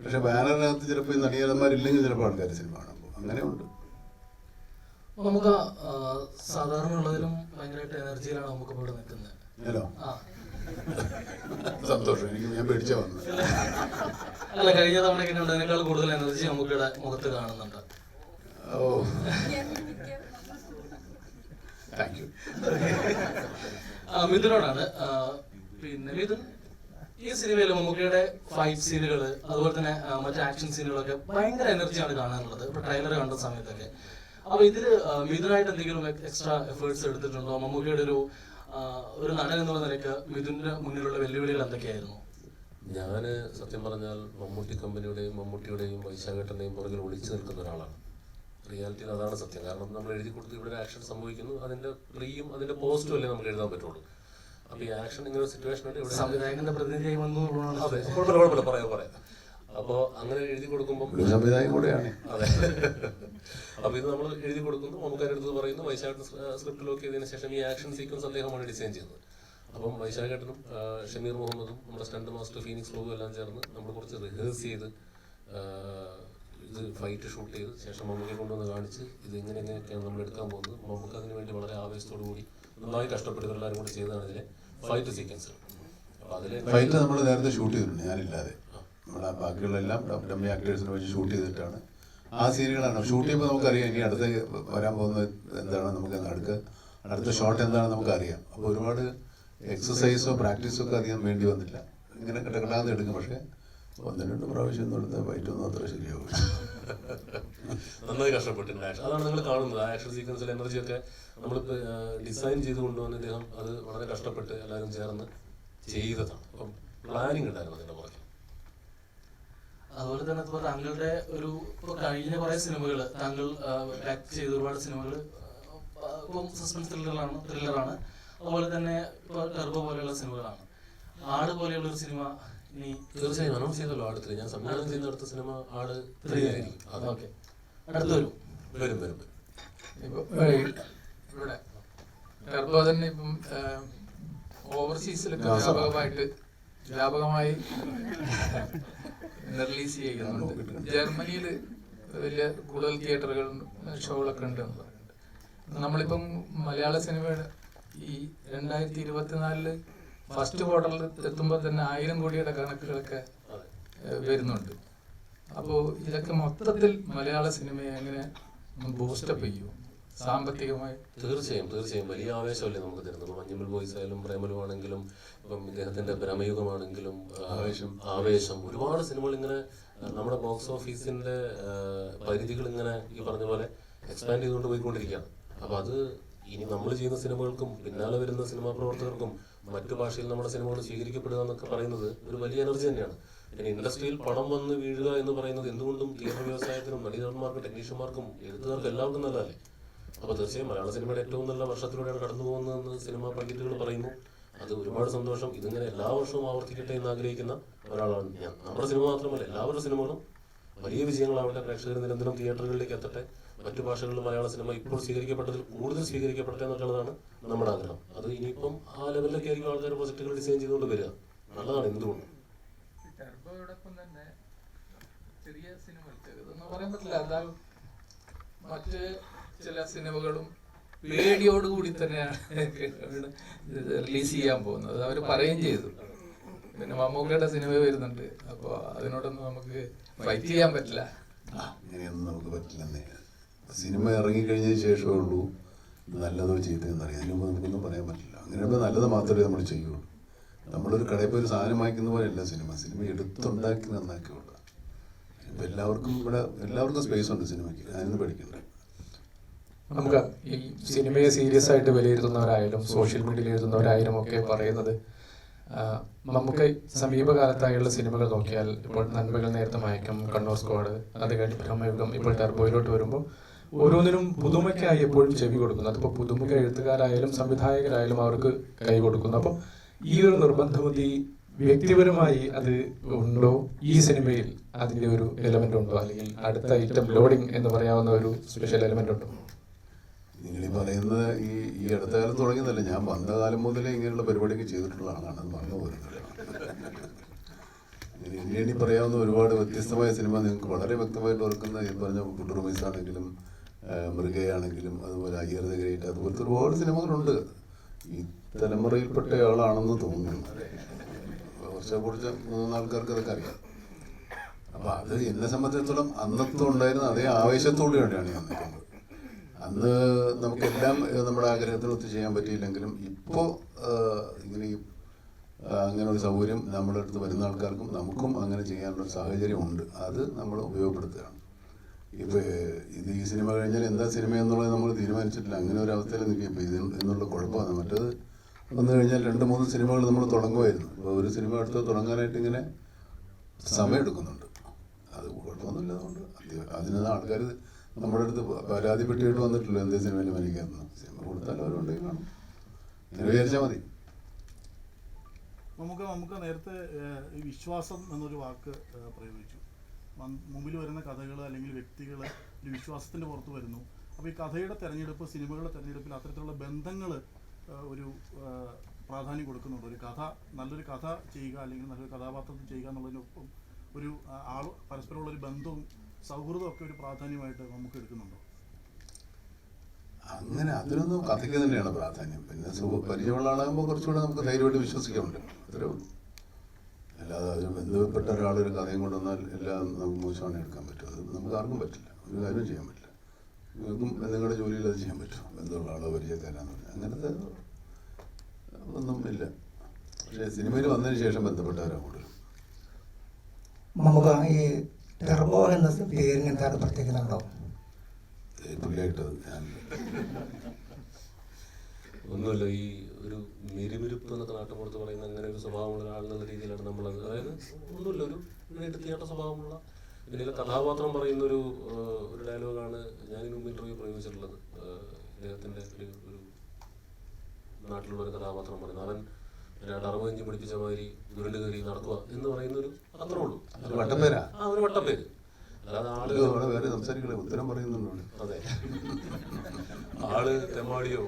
Speaker 2: പക്ഷെ ബാനറിനകത്ത് ചിലപ്പോൾ ഈ നടീനന്മാരില്ലെങ്കിൽ ചിലപ്പോൾ ആൾക്കാർ സിനിമ കാണുമ്പോൾ അങ്ങനെയുണ്ട്.
Speaker 10: നമുക്ക് സാധാരണ ഉള്ളതിലും ഭയങ്കരമായിട്ട് എനർജിയിലാണ് നമുക്ക് ഇവിടെ നിൽക്കുന്നത്.
Speaker 2: ഹലോ, സന്തോഷം. ഞാൻ പേടിച്ചാ വന്നത്.
Speaker 10: അല്ല, കഴിഞ്ഞ തവണയൊക്കെ ഉള്ളതിനേക്കാൾ കൂടുതൽ എനർജി നമുക്കിവിടെ മുഖത്ത് കാണുന്നുണ്ട്.
Speaker 2: ഓ, താങ്ക് യു.
Speaker 10: മിഥുനോടാണ്. പിന്നെ മിഥുൻ, ഈ സിനിമയിൽ മമ്മൂക്കയുടെ ഫൈറ്റ് സീനുകൾ അതുപോലെ തന്നെ മറ്റു ആക്ഷൻ സീനുകളൊക്കെ ഭയങ്കര എനർജിയാണ് കാണാനുള്ളത്. ഇപ്പൊ ട്രെയിലർ കണ്ട സമയത്തൊക്കെ. അപ്പൊ ഇതില് മിഥുനായിട്ട് എന്തെങ്കിലും എക്സ്ട്രാ എഫേർട്സ് എടുത്തിട്ടുണ്ടോ? മമ്മൂക്കയുടെ ഒരു നടൻ എന്നുള്ള നിലയ്ക്ക് മിഥുന്റെ മുന്നിലുള്ള വെല്ലുവിളികൾ എന്തൊക്കെയായിരുന്നു?
Speaker 3: ഞാൻ സത്യം പറഞ്ഞാൽ മമ്മൂട്ടി കമ്പനിയുടെയും മമ്മൂട്ടിയുടെയും വൈശാഖേട്ടൻ്റെയും പുറകിൽ ഒളിച്ചു നിൽക്കുന്ന ഒരാളാണ്. റിയാലിറ്റിയിൽ അതാണ് സത്യം. കാരണം നമ്മൾ എഴുതി കൊടുത്ത് ഇവിടെ ഒരു ആക്ഷൻ സംഭവിക്കുന്നു, അതിന്റെ പ്രീയും അതിന്റെ പോസ്റ്റും അല്ലേ നമുക്ക് എഴുതാൻ പറ്റുള്ളൂ. അപ്പൊ ഈ ആക്ഷൻ ഇങ്ങനെ സിറ്റുവേഷൻ ഇവിടെ
Speaker 10: സംവിധായകന്റെ പ്രതിനിധിയായി വന്നു.
Speaker 3: അതെ, കുഴപ്പമില്ല, പറയാം. അപ്പോൾ അങ്ങനെ എഴുതി കൊടുക്കുമ്പോൾ
Speaker 2: സംവിധായകൻ കൂടെയാണ്.
Speaker 3: അതെ. അപ്പൊ ഇത് നമ്മൾ എഴുതി കൊടുക്കുന്നു, നമുക്ക് അതിനടുത്ത് പറയുന്നു, വൈശാഖേട്ടൻ സ്ക്രിപ്റ്റ് ലോക്ക് ചെയ്തതിനു ശേഷം ഈ ആക്ഷൻ സീക്വൻസ് അദ്ദേഹമാണ് ഡിസൈൻ ചെയ്യുന്നത്. അപ്പം വൈശാഖേട്ടനും ഷമീർ മുഹമ്മദും നമ്മുടെ സ്റ്റണ്ട് മാസ്റ്റർ ഫീനിക്സ് ലോഗും എല്ലാം ചേർന്ന് നമ്മൾ കുറച്ച് റിഹേഴ്സ് ചെയ്ത് ഇത് ഫൈറ്റ് ഷൂട്ട് ചെയ്ത് ശേഷം മമ്മൂക്കെ കൊണ്ടുവന്ന് കാണിച്ച് ഇത് എങ്ങനെയൊക്കെയാണ് നമ്മൾ എടുക്കാൻ പോകുന്നത്. മമ്മൂക്ക് അതിന് വേണ്ടി വളരെ ആവേശത്തോടു കൂടി നന്നായി കഷ്ടപ്പെടുന്ന എല്ലാവരും കൂടി ചെയ്തതാണ് ഇതിലെ ഫൈറ്റ് സീക്വൻസ്. അപ്പോൾ അതിലെ
Speaker 2: ഫൈറ്റ് നമ്മൾ നേരത്തെ ഷൂട്ട് ചെയ്തിട്ടുണ്ട്, ഞാനില്ലാതെ. നമ്മുടെ ബാക്കിയുള്ളെല്ലാം ഡമ്മി ആക്ടേഴ്സിനെ വെച്ച് ഷൂട്ട് ചെയ്തിട്ടാണ്. ആ സീനുകളാണ് ഷൂട്ട് ചെയ്യുമ്പോൾ നമുക്കറിയാം ഇനി അടുത്ത് വരാൻ പോകുന്നത് എന്താണ്, നമുക്ക് അടുത്ത ഷോട്ട് എന്താണെന്ന് നമുക്കറിയാം. അപ്പോൾ ഒരുപാട് എക്സസൈസോ പ്രാക്ടീസോ ഒക്കെ അധികം വേണ്ടി വന്നില്ല. ഇങ്ങനെ കിടക്കിടാതെ എടുക്കും. പക്ഷേ 1-2 പ്രാവശ്യം ഒന്നും എടുത്ത ഫൈറ്റൊന്നും അത്ര ശരിയാവും.
Speaker 3: നന്നായി കഷ്ടപ്പെട്ടിട്ടുണ്ട്. അതാണ് നിങ്ങൾ കാണുന്നത്. ആ ആക്ഷൻ സീക്വൻസിലെ എനർജിയൊക്കെ നമ്മളിപ്പോൾ ഡിസൈൻ ചെയ്ത് കൊണ്ടുവന്ന് ഇദ്ദേഹം അത് വളരെ കഷ്ടപ്പെട്ട് എല്ലാവരും ചേർന്ന് ചെയ്തതാണ്. അപ്പം പ്ലാനിങ് ഉണ്ടായിരുന്നു അതിൻ്റെ പുറകെ.
Speaker 10: അതുപോലെ തന്നെ ഇപ്പോൾ താങ്കളുടെ ഇപ്പോൾ കഴിഞ്ഞ കുറെ സിനിമകൾ താങ്കൾ ആക്ട് ചെയ്ത ഒരുപാട് സിനിമകൾ ഇപ്പം സസ്പെൻസ് ത്രില്ലറാണ്. അതുപോലെ തന്നെ ഇപ്പോൾ ടർബോ പോലെയുള്ള സിനിമകളാണ്. ആട് പോലെയുള്ള ഒരു സിനിമ ഇനി
Speaker 3: തീർച്ചയായും അനൗൺസ് ചെയ്തല്ലോ. അടുത്ത് ഞാൻ സംവിധാനം ചെയ്യുന്ന അടുത്ത സിനിമ ആട് 3 ആയിരിക്കും.
Speaker 10: ഓക്കെ, അടുത്ത് വരും.
Speaker 11: ഇവിടെ ടർബോ തന്നെ ഇപ്പം ഓവർസീസിലൊക്കെ വ്യാപകമായി റിലീസ് ചെയ്യുന്നുണ്ട്. ജർമ്മനിയിൽ വലിയ കൂടുതൽ തിയേറ്ററുകളും ഷോകളൊക്കെ ഉണ്ട് എന്ന് പറയുന്നുണ്ട്. നമ്മളിപ്പം മലയാള സിനിമയുടെ ഈ 2024 ഫസ്റ്റ് ക്വാർട്ടറിൽ എത്തുമ്പോൾ തന്നെ 1000 കോടിയുടെ കണക്കുകളൊക്കെ വരുന്നുണ്ട്. അപ്പോൾ ഇതൊക്കെ മൊത്തത്തിൽ മലയാള സിനിമയെ എങ്ങനെ ബൂസ്റ്റപ്പ് ചെയ്യും സാമ്പത്തികമായി?
Speaker 3: തീർച്ചയായും വലിയ ആവേശമല്ലേ നമുക്ക് തരുന്നത്. മഞ്ഞുമൽ ബോയ്സ് ആയാലും പ്രേമലു ആണെങ്കിലും ഇപ്പം ഇദ്ദേഹത്തിന്റെ ഭ്രമയുഗമാണെങ്കിലും ആവേശം ഒരുപാട് സിനിമകൾ ഇങ്ങനെ നമ്മുടെ ബോക്സ് ഓഫീസിന്റെ പരിധികൾ ഇങ്ങനെ ഈ പറഞ്ഞ പോലെ എക്സ്പാൻഡ് ചെയ്തുകൊണ്ട് പോയിക്കൊണ്ടിരിക്കുകയാണ്. അപ്പൊ അത് ഇനി നമ്മൾ ചെയ്യുന്ന സിനിമകൾക്കും പിന്നാലെ വരുന്ന സിനിമാ പ്രവർത്തകർക്കും മറ്റു ഭാഷയിൽ നമ്മുടെ സിനിമകൾ സ്വീകരിക്കപ്പെടുക എന്നൊക്കെ പറയുന്നത് ഒരു വലിയ എനർജി തന്നെയാണ്. പിന്നെ ഇൻഡസ്ട്രിയിൽ പണം വന്ന് വീഴുക എന്ന് പറയുന്നത് എന്തുകൊണ്ടും തിയേറ്റർ വ്യവസായത്തിനും നടീനന്മാർക്കും ടെക്നീഷ്യന്മാർക്കും എഴുത്തുകാർക്കും എല്ലാവർക്കും നല്ലതല്ലേ. അപ്പോൾ തീർച്ചയായും മലയാള സിനിമയുടെ ഏറ്റവും നല്ല വർഷത്തിലൂടെയാണ് കടന്നു പോകുന്നതെന്ന് സിനിമാ പണ്ഡിറ്റുകൾ പറയുന്നു. അത് ഒരുപാട് സന്തോഷം. ഇതിങ്ങനെ എല്ലാ വർഷവും ആവർത്തിക്കട്ടെ എന്ന് ആഗ്രഹിക്കുന്ന ഒരാളാണ് ഞാൻ. നമ്മുടെ സിനിമ മാത്രമല്ല എല്ലാവരുടെ സിനിമകളും വലിയ വിജയങ്ങളാവട്ടെ, പ്രേക്ഷകർ നിരന്തരം തിയേറ്ററുകളിലേക്ക് എത്തട്ടെ, മറ്റു ഭാഷകളിൽ മലയാള സിനിമ ഇപ്പോൾ സ്വീകരിക്കപ്പെട്ടതിൽ കൂടുതൽ സ്വീകരിക്കപ്പെടട്ടെ എന്നുള്ളതാണ് നമ്മുടെ ആഗ്രഹം. അത് ഇനിയിപ്പം ആ ലെവലിലൊക്കെ ആയിരിക്കും ആൾക്കാർ പ്രൊജക്ടുകൾ ഡിസൈൻ ചെയ്തുകൊണ്ട് വരിക. നല്ലതാണ്. എന്തുകൊണ്ട്
Speaker 11: ടർബോയോടൊപ്പം തന്നെ ചെറിയ സിനിമകൾ ചെറുതെന്ന് പറയാൻ പറ്റില്ല, എന്നാൽ മറ്റ് ചില സിനിമകളും പേടിയോടുകൂടി തന്നെയാണ് റിലീസ് ചെയ്യാൻ പോകുന്നത്. അവർ പറയുകയും ചെയ്തു. പിന്നെ മമ്മൂക്കയുടെ സിനിമ വരുന്നുണ്ട്, അപ്പോൾ അതിനോടൊന്നും നമുക്ക് ഫൈറ്റ് ചെയ്യാൻ പറ്റില്ല.
Speaker 2: അങ്ങനെയൊന്നും നമുക്ക് പറ്റില്ലെന്നേ. സിനിമ ഇറങ്ങിക്കഴിഞ്ഞതിന് ശേഷമേ ഉള്ളൂ നല്ലതോ ചീത്തയെന്നറിയാം. അതിന് മുമ്പ് നമുക്കൊന്നും പറയാൻ പറ്റില്ല. അങ്ങനെയാകുമ്പോൾ നല്ലത് മാത്രമേ നമ്മൾ ചെയ്യുള്ളൂ. നമ്മളൊരു കടയിൽ പോയി ഒരു സാധനം വാങ്ങിക്കുന്ന പോലെയല്ല സിനിമ എടുത്തുണ്ടാക്കി നന്നാക്കിയുള്ളൂ. ഇപ്പം എല്ലാവർക്കും സ്പേസ് ഉണ്ട് സിനിമയ്ക്ക്, അതിന് പഠിക്കണ്ട.
Speaker 11: നമുക്ക് ഈ സിനിമയെ സീരിയസ് ആയിട്ട് വിലയിരുത്തുന്നവരായാലും സോഷ്യൽ മീഡിയയിൽ എഴുതുന്നവരായാലും ഒക്കെ പറയുന്നത് നമുക്ക് സമീപകാലത്തായുള്ള സിനിമകൾ നോക്കിയാൽ ഇപ്പോൾ നന്മകൾ നേരത്തെ മയക്കം, കണ്ണൂർ സ്ക്വാഡ്, അത് കഴിഞ്ഞ് ബ്രഹ്മയുഗം, ഇപ്പോൾ ടർബോയിലോട്ട് വരുമ്പോൾ ഓരോന്നിനും പുതുമയ്ക്കായി എപ്പോഴും ചെവി കൊടുക്കുന്നു. അതിപ്പോൾ പുതുമുഖ എഴുത്തുകാരായാലും സംവിധായകരായാലും അവർക്ക് കൈ കൊടുക്കുന്നു. അപ്പം ഈ ഒരു നിർബന്ധബുദ്ധി വ്യക്തിപരമായി അത് ഉണ്ടോ? ഈ സിനിമയിൽ അതിൻ്റെ ഒരു എലമെന്റ് ഉണ്ടോ? അല്ലെങ്കിൽ അടുത്ത ഐറ്റം ലോഡിംഗ് എന്ന് പറയാവുന്ന ഒരു സ്പെഷ്യൽ എലമെന്റ് ഉണ്ടോ?
Speaker 2: നിങ്ങൾ പറയുന്നത് ഈ അടുത്ത കാലം തുടങ്ങിയതല്ല, ഞാൻ വന്ന കാലം മുതലേ ഇങ്ങനെയുള്ള പരിപാടിയൊക്കെ ചെയ്തിട്ടുള്ള ആളാണ്. അത് മറന്നു പോരുന്നത്. ഇതിനുവേണ്ടി പറയാവുന്ന ഒരുപാട് വ്യത്യസ്തമായ സിനിമ നിങ്ങൾക്ക് വളരെ വ്യക്തമായിട്ട് ഓർക്കുന്ന ഈ പറഞ്ഞ കുട്ടുറുമൈസ് ആണെങ്കിലും മൃഗയാണെങ്കിലും അതുപോലെ അയ്യർ ദ ഗ്രേറ്റ്, അതുപോലത്തെ ഒരുപാട് സിനിമകളുണ്ട്. ഈ തലമുറയിൽപ്പെട്ട ആളാണെന്ന് തോന്നുന്നു. കുറച്ച് 3 ആൾക്കാർക്ക് അതൊക്കെ അറിയാം. അപ്പം അത് എന്നെ സംബന്ധിച്ചിടത്തോളം അന്നത്തെ ഉണ്ടായിരുന്ന അതേ ആവേശത്തോടെയാണ് ഞാൻ നിൽക്കുന്നത്. അന്ന് നമുക്കെല്ലാം നമ്മുടെ ആഗ്രഹത്തിനൊത്ത് ചെയ്യാൻ പറ്റിയില്ലെങ്കിലും ഇപ്പോൾ ഇങ്ങനെ അങ്ങനെ ഒരു സൗകര്യം നമ്മുടെ അടുത്ത് വരുന്ന ആൾക്കാർക്കും നമുക്കും അങ്ങനെ ചെയ്യാനുള്ള സാഹചര്യം ഉണ്ട്. അത് നമ്മൾ ഉപയോഗപ്പെടുത്തുകയാണ്. ഇപ്പോൾ ഈ സിനിമ കഴിഞ്ഞാൽ എന്താ സിനിമ എന്നുള്ളത് നമ്മൾ തീരുമാനിച്ചിട്ടില്ല. അങ്ങനെ ഒരു അവസ്ഥയിൽ നിൽക്കുക. ഇപ്പോൾ എന്നുള്ള കുഴപ്പമാണ്. മറ്റേത് വന്നു കഴിഞ്ഞാൽ 2-3 സിനിമകൾ നമ്മൾ തുടങ്ങുമായിരുന്നു. ഇപ്പോൾ ഒരു സിനിമ അടുത്ത് തുടങ്ങാനായിട്ട് ഇങ്ങനെ സമയം എടുക്കുന്നുണ്ട്. അത് കുഴപ്പമൊന്നുമില്ല. അതുകൊണ്ട് അതിന് ആൾക്കാർ നമ്മുടെ അടുത്ത് പരാതിപ്പെട്ടിട്ട് വന്നിട്ടില്ല എന്തേ സിനിമയിൽ മരിക്കാമെന്ന്. സിനിമ കൊടുത്താൽ അവരുണ്ടെങ്കിൽ കാണും. അങ്ങനെ വിചാരിച്ചാൽ മതി.
Speaker 12: നമുക്ക് നേരത്തെ ഈ വിശ്വാസം എന്നൊരു വാക്ക് പ്രയോഗിച്ചു. മുമ്പിൽ വരുന്ന കഥകൾ അല്ലെങ്കിൽ വ്യക്തികൾ ഒരു വിശ്വാസത്തിൻ്റെ പുറത്ത് വരുന്നു. അപ്പോൾ ഈ കഥയുടെ തിരഞ്ഞെടുപ്പ്, സിനിമകളുടെ തിരഞ്ഞെടുപ്പിൽ അത്തരത്തിലുള്ള ബന്ധങ്ങൾ ഒരു പ്രാധാന്യം കൊടുക്കുന്നുണ്ട്. ഒരു കഥ, നല്ലൊരു കഥ ചെയ്യുക അല്ലെങ്കിൽ നല്ലൊരു കഥാപാത്രത്തിൽ ചെയ്യുക എന്നുള്ളതിനൊപ്പം ഒരു പരസ്പരമുള്ളൊരു ബന്ധവും സൗഹൃദവും ഒക്കെ ഒരു പ്രാധാന്യമായിട്ട് നമുക്ക് എടുക്കുന്നുണ്ടോ?
Speaker 2: അങ്ങനെ അതിനൊന്നും കഥയ്ക്ക് തന്നെയാണ് പ്രാധാന്യം. പിന്നെ പരിചയമുള്ള ആളാകുമ്പോൾ കുറച്ചുകൂടെ നമുക്ക് ധൈര്യമായിട്ട് വിശ്വസിക്കാറുണ്ട്. അത്രേ ഉള്ളൂ. അല്ലാതെ അതിന് ബന്ധപ്പെട്ട ഒരാളൊരു കഥയും കൊണ്ടുവന്നാൽ എല്ലാം നമുക്ക് മോശമാണ് എടുക്കാൻ പറ്റും. അത് നമുക്ക് ആർക്കും പറ്റില്ല. ഒരു കാര്യം ചെയ്യാൻ പറ്റില്ല. നിങ്ങൾക്കും നിങ്ങളുടെ ജോലിയിൽ അത് ചെയ്യാൻ പറ്റും. ബന്ധമുള്ള ആളോ പരിചയക്കാരാന്ന് പറഞ്ഞാൽ അങ്ങനത്തെ ഒന്നും ഇല്ല. പക്ഷേ സിനിമയിൽ വന്നതിന് ശേഷം ബന്ധപ്പെട്ടവരാണ് കൂടുതലും.
Speaker 13: നമുക്ക് ഈ ടെർബോ എന്ന പേരിന് എന്താണ് പ്രത്യേകത ഉണ്ടോ?
Speaker 2: പുള്ളിയായിട്ടത് ഞാൻ
Speaker 3: ഒന്നുമില്ല. ഈ ഒരു മിരുമിരുപ്പ് എന്നൊക്കെ നാട്ടുപുറത്ത് പറയുന്ന അങ്ങനെ ഒരു സ്വഭാവമുള്ള ഒരാളെന്നുള്ള രീതിയിലാണ് നമ്മളത്. അതായത് ഒന്നുമില്ല, ഒരു എടുത്തിയാട്ട സ്വഭാവമുള്ള പിന്നെ കഥാപാത്രം പറയുന്ന ഒരു ഡയലോഗാണ് ഞാനിന് മുമ്പ് ഇൻ്റർവ്യൂ പ്രയോഗിച്ചിട്ടുള്ളത്. ഇദ്ദേഹത്തിൻ്റെ ഒരു നാട്ടിലുള്ള ഒരു കഥാപാത്രം പറയുന്നത്, അവൻ 60 ഇഞ്ച് പിടിപ്പിച്ച മാതിരി ദുരണ്ട് കയറി നടക്കുക എന്ന് പറയുന്നൊരു അത്രേ ഉള്ളൂ. ഒരു വട്ടപ്പേര്. അല്ലാതെ
Speaker 2: ഉത്തരം പറയുന്നുണ്ട്.
Speaker 3: അതെ, ആള് തെമ്മാടിയോ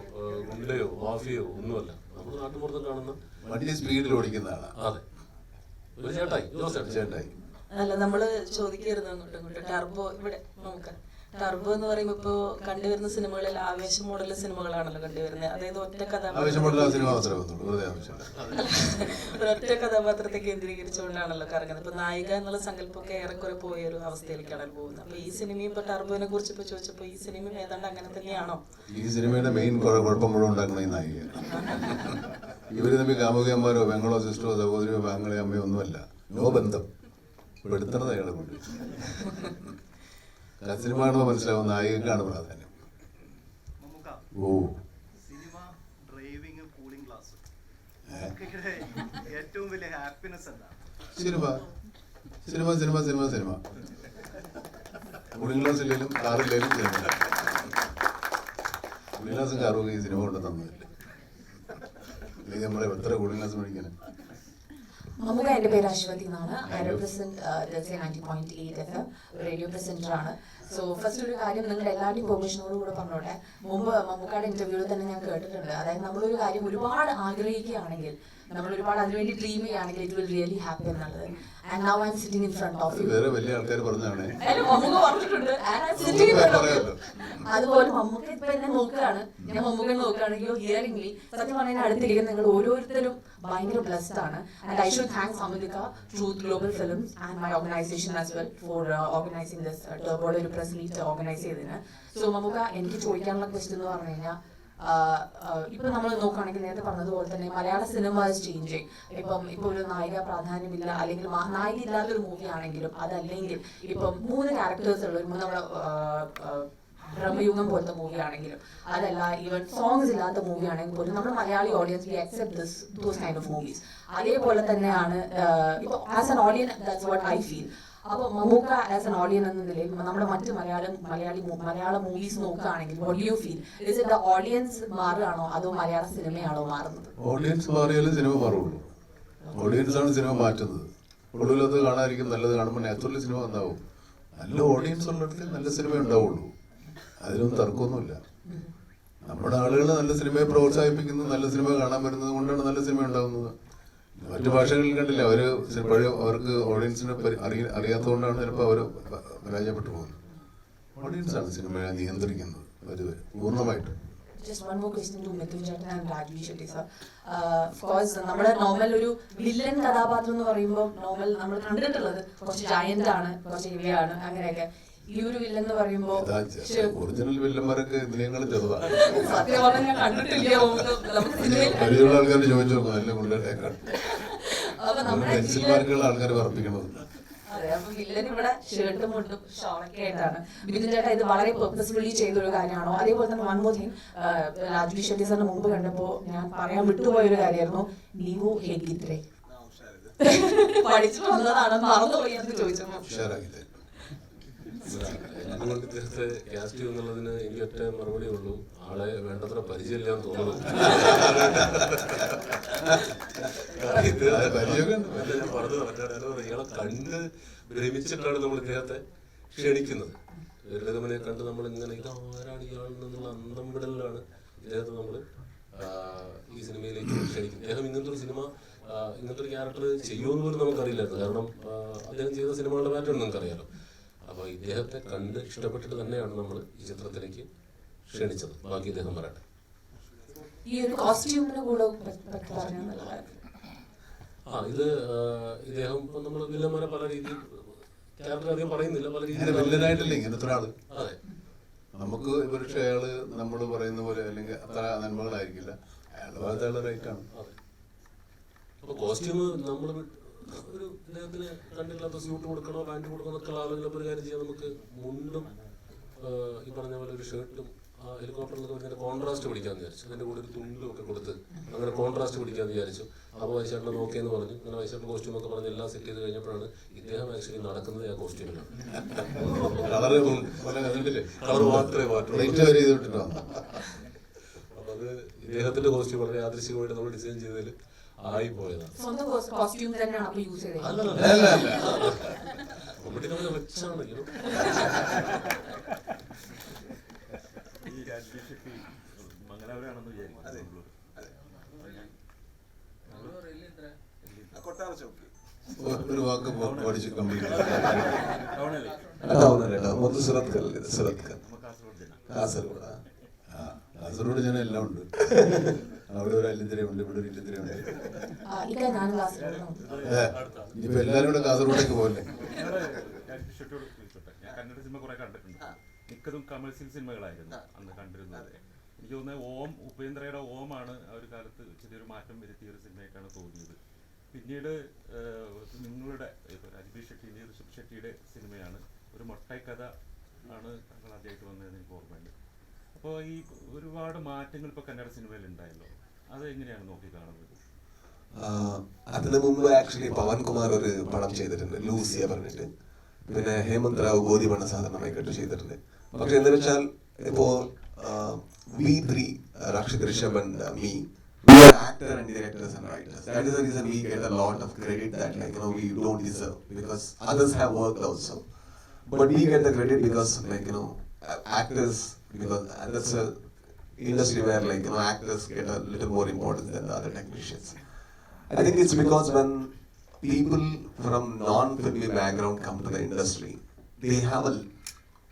Speaker 3: ഗുണ്ടയോ മാഫിയോ ഒന്നുമല്ല. നമ്മൾ നാട്ടുപുറത്ത് കാണുന്ന
Speaker 2: വണ്ടി സ്പീഡിൽ ഓടിക്കുന്ന ആളാണ്.
Speaker 3: അതെ, ഒരു ചേട്ടായി.
Speaker 14: അല്ല, നമ്മള് ചോദിക്കരുത് അങ്ങോട്ടും ഇങ്ങോട്ടും. ടർബോ ഇവിടെ നമുക്ക് ടർബോ എന്ന് പറയുമ്പോ ഇപ്പോ കണ്ടുവരുന്ന സിനിമകളിൽ ആവേശ മോഡൽ സിനിമകളാണല്ലോ കണ്ടുവരുന്നത്. അതായത് ഒറ്റ ഒരൊറ്റ കഥാപാത്രത്തെ കേന്ദ്രീകരിച്ചുകൊണ്ടാണല്ലോ കറങ്ങുന്നത്. ഇപ്പൊ നായിക എന്നുള്ള സങ്കല്പമൊക്കെ ഏറെക്കുറെ പോയൊരു അവസ്ഥയിലേക്കാണ് പോകുന്നത്. അപ്പൊ ഈ സിനിമയും ഇപ്പൊ ടർബോനെ കുറിച്ച് ഇപ്പൊ ചോദിച്ചപ്പോ ഈ സിനിമയും ഏതാണ്ട് അങ്ങനെ തന്നെയാണോ?
Speaker 2: ഈ സിനിമയുടെ മെയിൻ കുഴപ്പം മുഴുവൻ ഉണ്ടാക്കുന്ന ഈ നായിക. ഇവര് തമ്മിൽ കാമുകിയന്മാരോ പെങ്ങളോ സിസ്റ്ററോ സഹോദരിയോ പെങ്ങളെ അമ്മയോ ഒന്നുമല്ല. നോ ബന്ധം. പെടുത്തുന്നത് അയാളെ കൊണ്ട്. സിനിമ കാണുമ്പോൾ മനസ്സിലാവും നായികക്കാണ് പ്രാധാന്യം. ഓ,
Speaker 15: സിനിമ, ഡ്രൈവിംഗ്, കൂളിംഗ് ഗ്ലാസ്, ഏറ്റവും വലിയ ഹാപ്പിനെസ് എന്താണ്?
Speaker 2: സിനിമ കൂളിംഗ് ഗ്ലാസ് ഇല്ലെങ്കിലും കാറില്ലെങ്കിലും സിനിമ. കൂളിംഗ് ഗ്ലാസും കാറും ഈ സിനിമ കൊണ്ട് തന്നില്ല. അല്ലെങ്കിൽ നമ്മളെ എത്ര കൂളിംഗ് ഗ്ലാസ് മേടിക്കാൻ.
Speaker 16: നമുക്ക് എൻ്റെ പേര് അശ്വതി എന്നാണ്. I represent 90.8 FM radio presenter ആണ്. സോ ഫസ്റ്റ് ഒരു കാര്യം നിങ്ങളുടെ എല്ലാവരുടെയും പെർമിഷനോട് കൂടെ പറഞ്ഞോട്ടെ. മുമ്പ് മമ്മൂക്കയുടെ ഇന്റർവ്യൂവിൽ തന്നെ ഞാൻ കേട്ടിട്ടുണ്ട്. അതായത് നമ്മളൊരു കാര്യം ഒരുപാട് ആഗ്രഹിക്കുകയാണെങ്കിൽ, നമ്മൾ ഒരുപാട് അതിനുവേണ്ടി ഡ്രീം ചെയ്യുകയാണെങ്കിൽ ഇറ്റ് വിൽ റിയലി ഹാപ്പൻ എന്നുള്ളത്. And now I am sitting in front of you.
Speaker 2: വേറെ വലിയ ആൾക്കാർ പറഞ്ഞാണ്
Speaker 16: മമ്മൂക്ക പറഞ്ഞിട്ടുണ്ട്. അതുപോലെ മമ്മൂക്ക ഇപ്പൊ എന്നെ നോക്കുകയാണ്, ഞാൻ മമ്മൂക്കനെ നോക്കുകയാണെങ്കിൽ ഹിയറിംഗ് മീ. സത്യം പറഞ്ഞാൽ അടുത്തിരിക്കുന്ന നിങ്ങൾ ഓരോരുത്തരും ഭയങ്കര ബ്ലെസ്ഡ് ആണ്. And I should thank Sameeka, Truth Global Films and my organisation as well for organising this ടർബോയുടെ ഒരു പ്രസ് മീറ്റ് ഓർഗനൈസ് ചെയ്തതിന്. സോ മമ്മൂക്ക, എനിക്ക് ചോദിക്കാനുള്ള ക്വസ്റ്റ്യൻ എന്ന് പറഞ്ഞു കഴിഞ്ഞാൽ ഇപ്പൊ നമ്മൾ നോക്കുകയാണെങ്കിൽ നേരത്തെ പറഞ്ഞതുപോലെ തന്നെ മലയാള സിനിമ ചേഞ്ചിങ്. ഇപ്പൊ ഒരു നായിക പ്രാധാന്യമില്ല അല്ലെങ്കിൽ നായിക ഇല്ലാത്തൊരു മൂവി ആണെങ്കിലും അതല്ലെങ്കിൽ ഇപ്പം 3 ക്യാരക്ടേഴ്സ് ഉള്ള നമ്മുടെ ബ്രഹ്മയുഗം പോലത്തെ മൂവി ആണെങ്കിലും അതല്ല ഈവൻ സോങ്സ് ഇല്ലാത്ത മൂവി ആണെങ്കിൽ പോലും നമ്മുടെ Malayali audience V accept those kind of movies. അതേപോലെ തന്നെയാണ് ഇപ്പൊ as an audience that's what I feel. അപ്പോൾ മമ്മൂക്ക ആസ് എൻ ഓഡിയൻസ് എന്ന നിലയിൽ നമ്മുടെ മറ്റ് മലയാള മൂവീസ് നോക്കുകയാണെങ്കിൽ what you feel? Is it the audience മാറുകയാണോ അതോ മലയാള സിനിമയാണോ മാറുന്നത്?
Speaker 2: ഓഡിയൻസ് മാറിയാലും സിനിമ മാറുള്ളൂ. ഓഡിയൻസ് ആണ് സിനിമ മാറ്റുന്നത്. ഒടുവിലത് കാണാതിരിക്കും, നല്ലത് കാണുമ്പോൾ നാച്ചുറലി സിനിമ നന്നാവും. നല്ല ഓഡിയൻസ് ഉള്ളിടത്ത് നല്ല സിനിമ ഉണ്ടാവുള്ളൂ. അതിലൊന്നും തർക്കമൊന്നുമില്ല. നമ്മുടെ ആളുകൾ നല്ല സിനിമയെ പ്രോത്സാഹിപ്പിക്കുന്നത്, നല്ല സിനിമ കാണാൻ വരുന്നത് കൊണ്ടാണ് നല്ല സിനിമ ഉണ്ടാകുന്നത്. മറ്റു ഭാഷകളിൽ കണ്ടില്ല, അവർക്ക് ഓഡിയൻസിനെ അറിയാത്തതുകൊണ്ടാണ് ചിലപ്പോൾ അവർ പരാജയപ്പെട്ടു പോകുന്നത്. ഓഡിയൻസാണ് സിനിമയെ നിയന്ത്രിക്കുന്നത് പൂർണ്ണമായിട്ടും.
Speaker 16: Just one more question to Mithun Chettan and Rajvi Shetty sir. Of course, നമ്മുടെ നോർമൽ ഒരു വില്ലൻ കഥാപാത്രം എന്ന് പറയുമ്പോൾ നോർമൽ നമ്മൾ കണ്ടിട്ടുള്ളത് കുറച്ച് ജയന്റ് ആണ്, കുറച്ച് ഹെവിയാണ്, അങ്ങനെയൊക്കെ. ഈ ഒരു വില്ലൻ എന്ന് പറയുമ്പോൾ
Speaker 2: ഒറിജിനൽ വില്ലന്മാരൊക്കെ ഇതിനേക്കാളും ചെറുതാണ്.
Speaker 16: സത്യം പറഞ്ഞാൽ ഞാൻ കണ്ടിട്ടില്ല.
Speaker 2: പരിചയമുള്ള ആൾക്കാർ ചോദിച്ചു നോക്കും, നല്ല കൊണ്ടുവരേക്കാണ് പെൻസിൽമാർക്കുള്ള ആൾക്കാർ പറപ്പിക്കണത്.
Speaker 16: അതെ, അപ്പൊ വില്ലൻ ഇവിടെ ഷർട്ടും മുണ്ടും ഷോളൊക്കെ ആയിട്ടാണ്. ബിപിൻ ചേട്ടാ ഇത് വളരെ പെർപ്പസ്ഫുള്ളി ചെയ്തൊരു കാര്യമാണോ? അതേപോലെ തന്നെ വൺ മോർ തിങ്, രാജ്വി ഷെട്ടി സാറിന് മുമ്പ് കണ്ടപ്പോ ഞാൻ പറയാൻ വിട്ടുപോയൊരു കാര്യമായിരുന്നു, നീവു ഹെഗിത്രേ പഠിച്ചു വന്നതാണ്, മറന്നുപോയി എന്ന് ചോദിച്ചപ്പോ.
Speaker 3: എന്തുകൊണ്ട് ഇദ്ദേഹത്തെ കാസ്റ്റ് എന്നുള്ളതിന് എനിക്ക് ഒറ്റ മറുപടി ഉള്ളൂ, ആളെ വേണ്ടത്ര പരിചയമില്ലാന്ന് തോന്നുന്നു. ഞാൻ പറഞ്ഞത് ഇയാളെ കണ്ട് ഭ്രമിച്ചിട്ടാണ് നമ്മൾ ഇദ്ദേഹത്തെ ക്ഷണിക്കുന്നത്. ലളിതമനെ കണ്ട് നമ്മൾ ഇങ്ങനെ ഇതാരാണ് ഇയാളെന്നുള്ള അന്തം വിടലിലാണ് ഇദ്ദേഹത്തെ നമ്മൾ ഈ സിനിമയിലേക്ക് ക്ഷണിക്കുന്നത്. അദ്ദേഹം ഇങ്ങനത്തെ ഒരു സിനിമ, ഇങ്ങനത്തെ ഒരു ക്യാരക്ടർ ചെയ്യുമെന്ന് പോലും നമുക്കറിയില്ലായിരുന്നു. കാരണം അദ്ദേഹം ചെയ്ത സിനിമകളുടെ പാറ്റേൺ നമുക്കറിയാലോ. അപ്പോൾ ഇദ്ദേഹത്തെ കണ്ട് ഇഷ്ടപ്പെട്ടിട്ട് തന്നെയാണ് നമ്മൾ ഈ ചിത്രത്തിലേക്ക് ക്ഷണിച്ചത്. ബാക്കി ഇദ്ദേഹം പറയട്ടെ. ഇത് ഇദ്ദേഹം ഇപ്പം നമ്മൾ വില്ലന്മാരെ പല രീതിയിൽ ക്യാരക്ടർ അധികം പറയുന്നില്ല, പല രീതിയിൽ
Speaker 2: വില്ലനായിട്ടല്ലേ ഇങ്ങനത്തെ ഒരാള്.
Speaker 3: അതെ,
Speaker 2: നമുക്ക് പക്ഷേ അയാള് നമ്മൾ പറയുന്ന പോലെ അല്ലെങ്കിൽ അത്ര നന്മകളായിരിക്കില്ല, അയാളുടെ ഭാഗത്ത് അയാളുടെ റൈറ്റാണ്.
Speaker 3: അതെ. അപ്പോൾ കോസ്റ്റ്യൂം നമ്മൾ ഒരു ഇദ്ദേഹത്തിന് കണ്ടില്ലാത്ത സ്യൂട്ട് കൊടുക്കണോ പാൻറ് കൊടുക്കണോ എന്നൊക്കെ ആളുകളൊക്കെ ഒരു കാര്യം ചെയ്യാം. നമുക്ക് മുണ്ടും ഈ പറഞ്ഞ പോലെ ഒരു ഷർട്ടും ഹെലികോപ്റ്ററിലൊക്കെ വരുന്നതിന്റെ കോൺട്രാസ്റ്റ് പിടിക്കാന്ന് വിചാരിച്ചു. അതിന്റെ കൂടെ ഒരു തുണ്ടും ഒക്കെ കൊടുത്ത് അങ്ങനെ കോൺട്രാസ്റ്റ് പിടിക്കാന്ന് വിചാരിച്ചു. അപ്പോൾ വൈശാട്ടിനെ നോക്കിയെന്ന് പറഞ്ഞു. അങ്ങനെ വൈശാട്ടിന് കോസ്റ്റ്യൂം ഒക്കെ പറഞ്ഞ് എല്ലാം സെറ്റ് ചെയ്ത് കഴിഞ്ഞപ്പോഴാണ് ഇദ്ദേഹം ആക്ച്വലി നടക്കുന്നത് ആ കോസ്റ്റ്യൂമിലാണ്. കളർ മാത്രമേ മാറ്റുള്ളൂ. അപ്പൊ അത് ഇദ്ദേഹത്തിന്റെ കോസ്റ്റ്യൂം വളരെ യാദൃശ്ചികമായിട്ട് നമ്മൾ ഡിസൈൻ ചെയ്തതിൽ ആയി പോയതാണ്.
Speaker 2: ഒരു വാക്ക് പഠിച്ച് കംപ്ലീറ്റ് കാസർഗോഡ് ജനം എല്ലാം ഉണ്ട്. അവിടെ ഒരു അല്ലിത്തിരയുണ്ട്, ഇവിടെ ഒരു ഇല്ലിത്തിരയുണ്ട്. ഇനിയിപ്പോ എല്ലാരും കൂടെ കാസർഗോഡേക്ക് പോലെ.
Speaker 17: ഞാൻ കന്നഡ സിനിമ കുറെ കണ്ടിട്ടുണ്ട്. മിക്കതും കമേഴ്സ്യൽ സിനിമകളായിരുന്നു അന്ന് കണ്ടിരുന്നത്. എനിക്ക് തോന്നുന്നത് ഉപേന്ദ്രയുടെ ഓമാണ് ആ ഒരു കാലത്ത് ചെറിയൊരു മാറ്റം വരുത്തിയ ഒരു സിനിമയായിട്ടാണ് തോന്നിയത്. പിന്നീട് നിങ്ങളുടെ രാജ്വി ഷെട്ടിയുടെ ഋഷഭ് ഷെട്ടിയുടെ സിനിമയാണ്, ഒരു മൊട്ടായി കഥ ആണ് താങ്കൾ ആദ്യമായിട്ട് വന്നതെന്ന് എനിക്ക് ഓർമ്മയുണ്ട്. അപ്പോൾ ഈ ഒരുപാട് മാറ്റങ്ങൾ ഇപ്പോൾ കന്നഡ സിനിമയിൽ ഉണ്ടായല്ലോ, അത് എങ്ങനെയാണ് നോക്കി കാണുന്നത്?
Speaker 4: അതിന് മുമ്പ് ആക്ച്വലി പവൻകുമാർ ഒരു പടം ചെയ്തിട്ടുണ്ട്, ലൂസിയ പറഞ്ഞിട്ട്. പിന്നെ ഹേമന്ത് റാവു ഗോധി പണ സാധാരണമായിട്ട് ചെയ്തിട്ടുണ്ട്. പക്ഷെ എന്താ വെച്ചാൽ ഇപ്പോ V3, Rakshit Rishabh and me, we are actor and directors and writers. That is the reason we get a lot of credit that we don't deserve, because others have worked also. But we get the credit because actors, because that's a industry where actors get a little more importance than the other technicians. I think it's because when people from non-filmy background come to the industry, they have an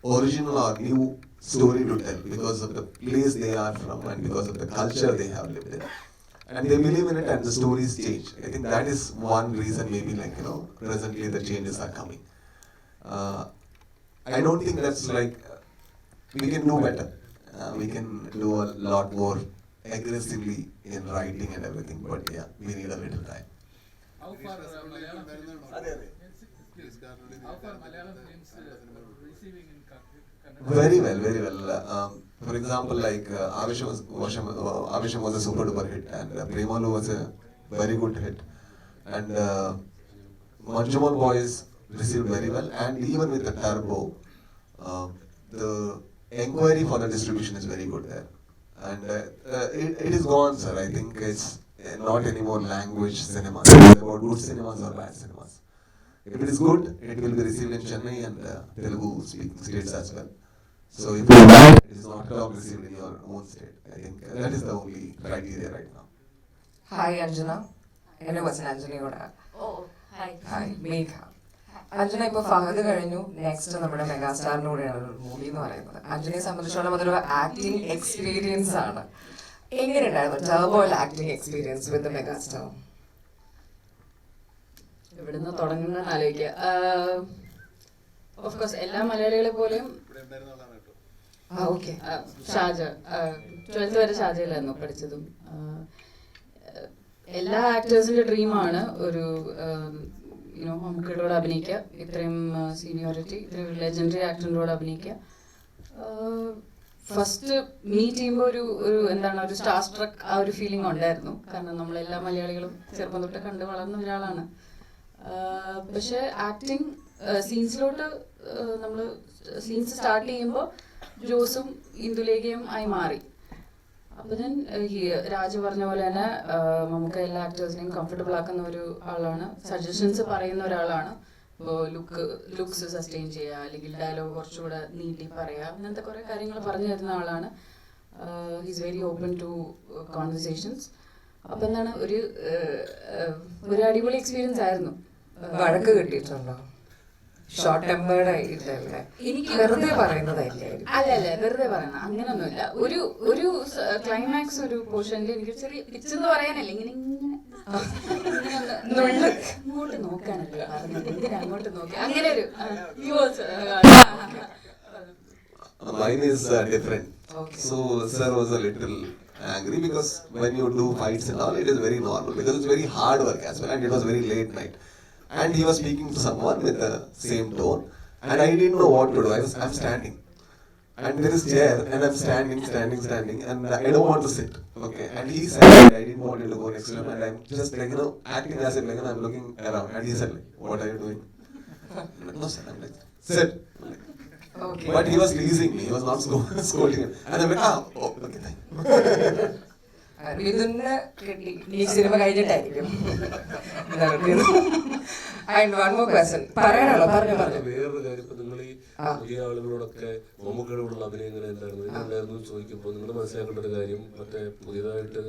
Speaker 4: original or new story to tell because of the place they are from and because of the culture they have lived in. And they believe in it and the stories change. I think that is one reason maybe presently the changes are coming. I don't think that's we can do better. we can do a lot more aggressively in writing and everything. But yeah, we need a little time.
Speaker 11: How far Malayalam films receiving in Kannada?
Speaker 4: Very well, very well. For example, like Avisham was a super duper hit, and Premalu was a very good hit, and Manjumal Boys received very well, and even with the Turbo, the enquiry for the distribution is very good there, and it is gone, sir. I think it's not anymore language cinema. It's about good cinemas or bad cinemas. If it is good, it will be received in Chennai and Telugu speaking states as well. So if it is bad, it is not at all received in your own state. I think that is the only criteria right now.
Speaker 18: Hi Anjana, എൻ്റെ കൊച്ചൻ അഞ്ജനയോട്. Hi മേഘ. അഞ്ജന ഇപ്പോൾ ഫഹദ് കഴിഞ്ഞു, next നമ്മുടെ മെഗാസ്റ്റാറിനൂടെയാണ് ഒരു movie എന്ന് പറയുന്നത്. അഞ്ജനയെ സംബന്ധിച്ചിടത്തോളം അതൊരു acting experience ആണ്. എങ്ങനെയുണ്ടായിരുന്നു ടർബോയിൽ ആക്ടിങ് എക്സ്പീരിയൻസ് വിത്ത് മെഗാസ്റ്റാർ?
Speaker 5: ഇവിടുന്ന് തുടങ്ങുന്ന ആലോചിക്കുക. ഓഫ് കോഴ്സ് എല്ലാ മലയാളികളെ പോലെയും ഷാജ 12th വരെ ഷാജയിലായിരുന്നു പഠിച്ചതും. എല്ലാ ആക്ടേഴ്സിന്റെ ഡ്രീമാണ് ഒരു മമ്മൂക്കയോട് അഭിനയിക്കുക, ഇത്രയും സീനിയോറിറ്റി, ഇത്രയും ലെജൻഡറി ആക്ടറിനോട് അഭിനയിക്കുക. ഫസ്റ്റ് മീറ്റ് ചെയ്യുമ്പോൾ ഒരു എന്താണ് ഒരു സ്റ്റാർ സ്ട്രക്ക് ആ ഒരു ഫീലിംഗ് ഉണ്ടായിരുന്നു. കാരണം നമ്മളെല്ലാ മലയാളികളും ചെറുപ്പം തൊട്ട് കണ്ട് വളർന്ന ഒരാളാണ്. പക്ഷെ ആക്ടിങ് സീൻസിലോട്ട് നമ്മൾ സീൻസ് സ്റ്റാർട്ട് ചെയ്യുമ്പോൾ ജോസും ഇന്ദുലേഖയും ആയി മാറി. അപ്പോൾ ഞാൻ രാജു പറഞ്ഞ പോലെ തന്നെ നമുക്ക് എല്ലാ ആക്ടേഴ്സിനെയും കംഫർട്ടബിൾ ആക്കുന്ന ഒരു ആളാണ്, സജഷൻസ് പറയുന്ന ഒരാളാണ്. ഇപ്പോൾ ലുക്സ് സസ്റ്റെയിൻ ചെയ്യുക, അല്ലെങ്കിൽ ഡയലോഗ് കുറച്ചുകൂടെ നീട്ടി പറയുക, അങ്ങനത്തെ കുറേ കാര്യങ്ങൾ പറഞ്ഞു തരുന്ന ആളാണ്. He's very open to conversations. അപ്പം എന്താണ് ഒരു അടിപൊളി എക്സ്പീരിയൻസ് ആയിരുന്നു.
Speaker 18: വഴക്ക് കിട്ടിയിട്ടുണ്ടോ? ഷോർട്ട് ടെമ്പേർഡ് ആയിട്ടല്ലേ? എനിക്ക് വെറുതെ പറയുന്നതല്ലേ?
Speaker 5: അല്ല വെറുതെ പറയണം അങ്ങനൊന്നുമില്ല. ഒരു ക്ലൈമാക്സ് ഒരു പോർഷനിൽ എനിക്ക് ചെറിയ പിച്ചെന്ന് പറയാനല്ല, ഇങ്ങനെ ഇങ്ങോട്ട് നോക്കാനല്ലേ പറഞ്ഞത്, എന്തിനാ അങ്ങോട്ട് നോക്കി അങ്ങനെ ഒരു
Speaker 4: Mine is different. So sir was a little angry because when you do fights and all, it is very normal because it's very hard work as well, and it was very late night. And he was speaking to someone with the same tone, and I didn't know what to do. I'm standing, and there is chair, and I'm standing, and I don't want to sit. Okay, and he said I didn't want you to go next to him, and I'm just like acting as if like I'm looking around, and he said like, what are you doing? No sir, I'm like sit. Okay. But he was teasing me. He was not scolding him, and I'm like okay, thank you.
Speaker 18: ഇതിന് കിട്ടി ഈ cinema കഴിഞ്ഞിട്ടായിരിക്കും. വേറൊരു
Speaker 3: കാര്യം, ഇപ്പൊ നിങ്ങൾ ഈ പുതിയ ആളുകളോടൊക്കെ മമ്മൂക്കയോടുള്ള അഭിനയം എങ്ങനെ ഉണ്ടായിരുന്നു ചോദിക്കുമ്പോൾ നിങ്ങൾ മനസ്സിലാക്കേണ്ട ഒരു കാര്യം, മറ്റേ പുതിയതായിട്ട്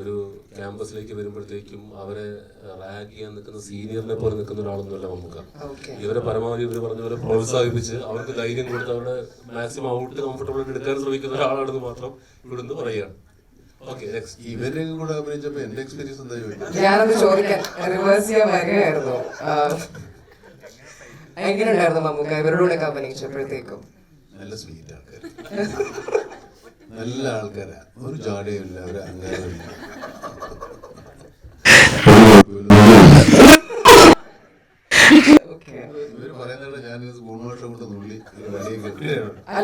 Speaker 3: ഒരു ക്യാമ്പസിലേക്ക് വരുമ്പോഴത്തേക്കും അവരെ റാഗ് ചെയ്യാൻ നിൽക്കുന്ന സീനിയറിനെ പോലെ നിൽക്കുന്ന ഒരാളൊന്നുമല്ല മമ്മൂക്ക. ഇവരെ പരമാവധി ഇവർ പറഞ്ഞ പോലെ പ്രോത്സാഹിപ്പിച്ച് അവർക്ക് ധൈര്യം കൊടുത്ത് അവരുടെ മാക്സിമം ഔട്ട് കംഫർട്ടബിൾ ആയിട്ട് എടുക്കാൻ ശ്രമിക്കുന്ന ഒരാളാണെന്ന് മാത്രം ഇവിടുന്ന് പറയുകയാണ്.
Speaker 2: ഇവരെ കൂടെ അഭിനയിച്ചപ്പോ എന്റെ എക്സ്പീരിയൻസ് എന്താ ചോദിക്കാം?
Speaker 18: ഞാനത് ചോദിക്കാൻ റിവേഴ്സ് ചെയ്യാൻ വരികയായിരുന്നു. എങ്ങനെയുണ്ടായിരുന്നു മമ്മൂക്ക ഇവരുടെ അഭിനയിച്ചപ്പോഴത്തേക്കും?
Speaker 2: നല്ല സ്വീറ്റ് ആൾക്കാർ, നല്ല ആൾക്കാരാ, ഒരു ജാടയുമില്ല, ഒരു അഹങ്കാരമില്ല. ഇവര് പറയുന്നത് ഞാൻ സ്കൂൾ മാഷെ കൊടുത്ത നുള്ളി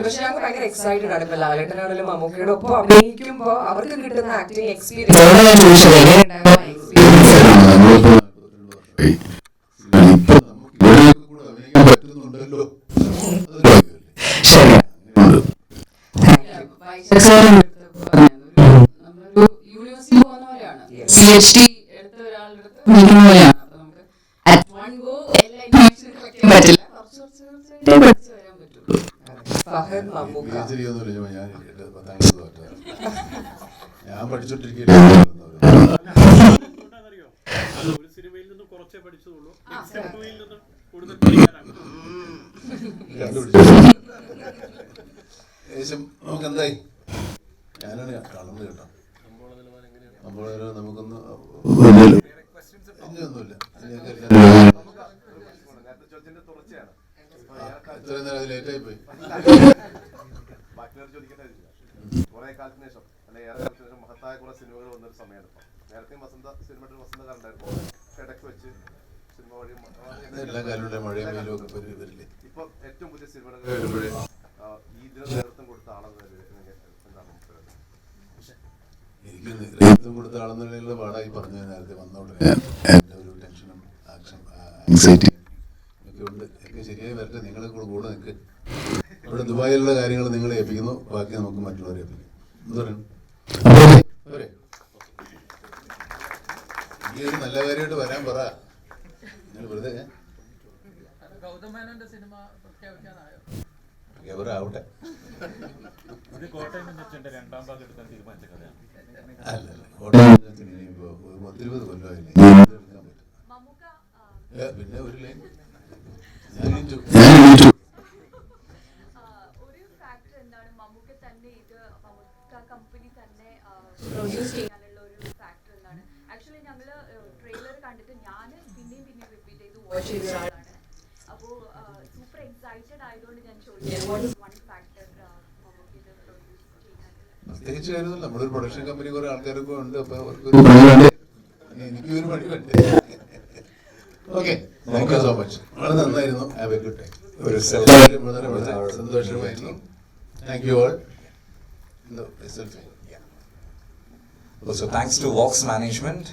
Speaker 18: പക്ഷെ ഞങ്ങൾക്ക് ഭയങ്കര എക്സൈറ്റഡ് ആണ്. ഇപ്പൊ ലാലേട്ടനാണെങ്കിലും മമ്മൂക്കയുടെ ഒപ്പം അഭിനയിക്കുമ്പോ അവർക്ക് കിട്ടുന്ന ആക്ടിങ് എക്സ്പീരിയൻസ്
Speaker 2: പറ്റുന്നുണ്ടല്ലോ.
Speaker 5: യൂണിവേഴ്സിറ്റി പോകുന്ന പോലെയാണ്, PhD എടുത്ത ഒരാളുടെ അടുത്ത് നിൽക്കുന്ന പോലെയാണ്. അപ്പൊ നമുക്ക് at one go എല്ലാ ഇൻഫർമേഷനും കളക്ട് ചെയ്യാൻ പറ്റില്ല, കുറച്ചായിട്ട് പഠിച്ചു വരാൻ പറ്റുള്ളൂ.
Speaker 2: ഞാൻ പഠിച്ചോണ്ടിരിക്കുകയാണ്.
Speaker 19: ഒരു സിനിമയിൽ നിന്ന് കുറച്ചേ പഠിച്ചതുള്ളൂ, കൂടുതൽ
Speaker 2: ഏകദേശം നമുക്ക് എന്തായി, ഞാനാണ് കളർന്ന് കേട്ടോ. നമ്മളെ നമുക്കൊന്ന് ഒന്നുമില്ല, ഇത്രയും നേരം അത് ലേറ്റായി പോയി.
Speaker 7: കുറെ കാലത്തിന് ശേഷം അല്ലെങ്കിൽ ഏറെ കാലത്തിന് ശേഷം മഹത്തായ കുറെ സിനിമകൾ വന്നൊരു സമയമാണ് ഇപ്പം. നേരത്തെയും സിനിമയുടെ വസന്തകാലം ഉണ്ടായിരുന്നു. പക്ഷെ ഇടയ്ക്ക് വെച്ച് സിനിമ വഴി ഇപ്പൊ ഏറ്റവും പുതിയ സിനിമകൾ ഈ ഇതിന് നേതൃത്വം കൊടുത്ത ആളെന്ന് എന്താണ്
Speaker 2: എനിക്ക് നേതൃത്വം കൊടുത്ത ആളെന്നുള്ള പാടായി പറഞ്ഞു. നേരത്തെ വന്നോട്ടെ എൻ്റെ ഒരു ടെൻഷനും ആങ്സൈറ്റി ഒക്കെ ഉണ്ട്. എനിക്ക് ശരിയായി വരട്ടെ. നിങ്ങൾ കൂടെ നിൽക്ക്. ഇവിടെ ദുബായിലുള്ള കാര്യങ്ങൾ നിങ്ങളെ ഏൽപ്പിക്കുന്നു, ബാക്കി നമുക്ക് മറ്റുള്ളവരെ ഏൽപ്പിക്കും. എന്ത് പറയുന്നു? ഈ ഒരു നല്ല കാര്യമായിട്ട് വരാൻ പറ. നിങ്ങൾ വെറുതെ ആവട്ടെ.
Speaker 17: ഇത് കോട്ടയം കുഞ്ഞച്ചന്റെ രണ്ടാം ഭാഗം എടുക്കാൻ തീരുമാനിച്ച കഥയാണ്.
Speaker 2: അല്ലല്ല, കോട്ടയം കുഞ്ഞച്ചന് ഇനിയിപ്പോ 20 കൊല്ലമായില്ലേ എടുക്കാൻ പറ്റും. പിന്നെ ഒരു ലൈൻ ഞാൻ
Speaker 20: പ്രൊഡ്യൂസ് ചെയ്യാനുള്ള ഒരു ഫാക്ടർ എന്താണ്? ആക്ച്വലി ഞങ്ങൾ ട്രെയിലർ കണ്ടിട്ട് ഞാൻ പിന്നെയും റിപ്പീറ്റ് ചെയ്ത് വാച്ച് ചെയ്ത ഒരാളാണ്. അപ്പോൾ സൂപ്പർ എക്സൈറ്റഡ് ആയതുകൊണ്ട് ഞാൻ ചോദിച്ചു, വാട്ട് ഈസ് വൺ ഫാക്ടർ മമ്മൂക്കിയുടെ പ്രൊഡ്യൂസ് ചെയ്യാനുള്ള?
Speaker 2: പ്രത്യേകിച്ച് കാര്യമൊന്നുമില്ല. നമ്മളൊരു പ്രൊഡക്ഷൻ കമ്പനി കുറെ ആൾക്കാരൊക്കെ ഉണ്ട്. അപ്പൊ അവർക്ക് എനിക്ക് ഒരു പണി വേണ്ടേ. Okay, thank you so much. വളരെ നന്നായിരുന്നു. Have A good day. ഒരു വളരെ സന്തോഷമായിരുന്നു. Thank you all.
Speaker 1: So thanks to Vox Management.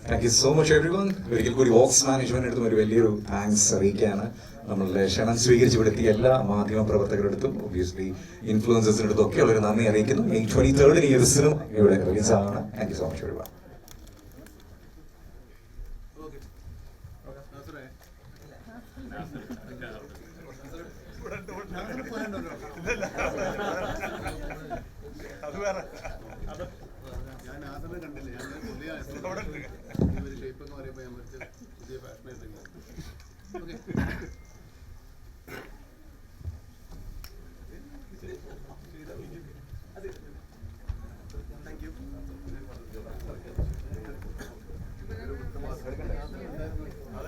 Speaker 1: Thank you so much everyone. ഒരിക്കൽ കൂടി വോക്സ് മാനേജ്മെന്റ് അടുത്തും ഒരു വലിയൊരു താങ്ക്സ് അറിയിക്കുകയാണ്. നമ്മളുടെ ക്ഷണം സ്വീകരിച്ച് ഇവിടെത്തിയ എല്ലാ മാധ്യമ പ്രവർത്തകരുടെ അടുത്തും ഒബ്വിയസ്ലി ഇൻഫ്ലുവൻസേഴ്സിന്റെ അടുത്തും ഒക്കെ ഉള്ളൊരു നന്ദി അറിയിക്കുന്നു. May 23rd ഈ ഒരു സിനിമ ഇവിടെ റിലീസാണ്. Thank you so much everyone.
Speaker 2: ഞാൻ ആദ്യമേ കണ്ടില്ല. ഞാൻ ഷേപ്പ് എന്ന് പറയുമ്പോൾ ഞാൻ പുതിയ ഫാഷനായിട്ട്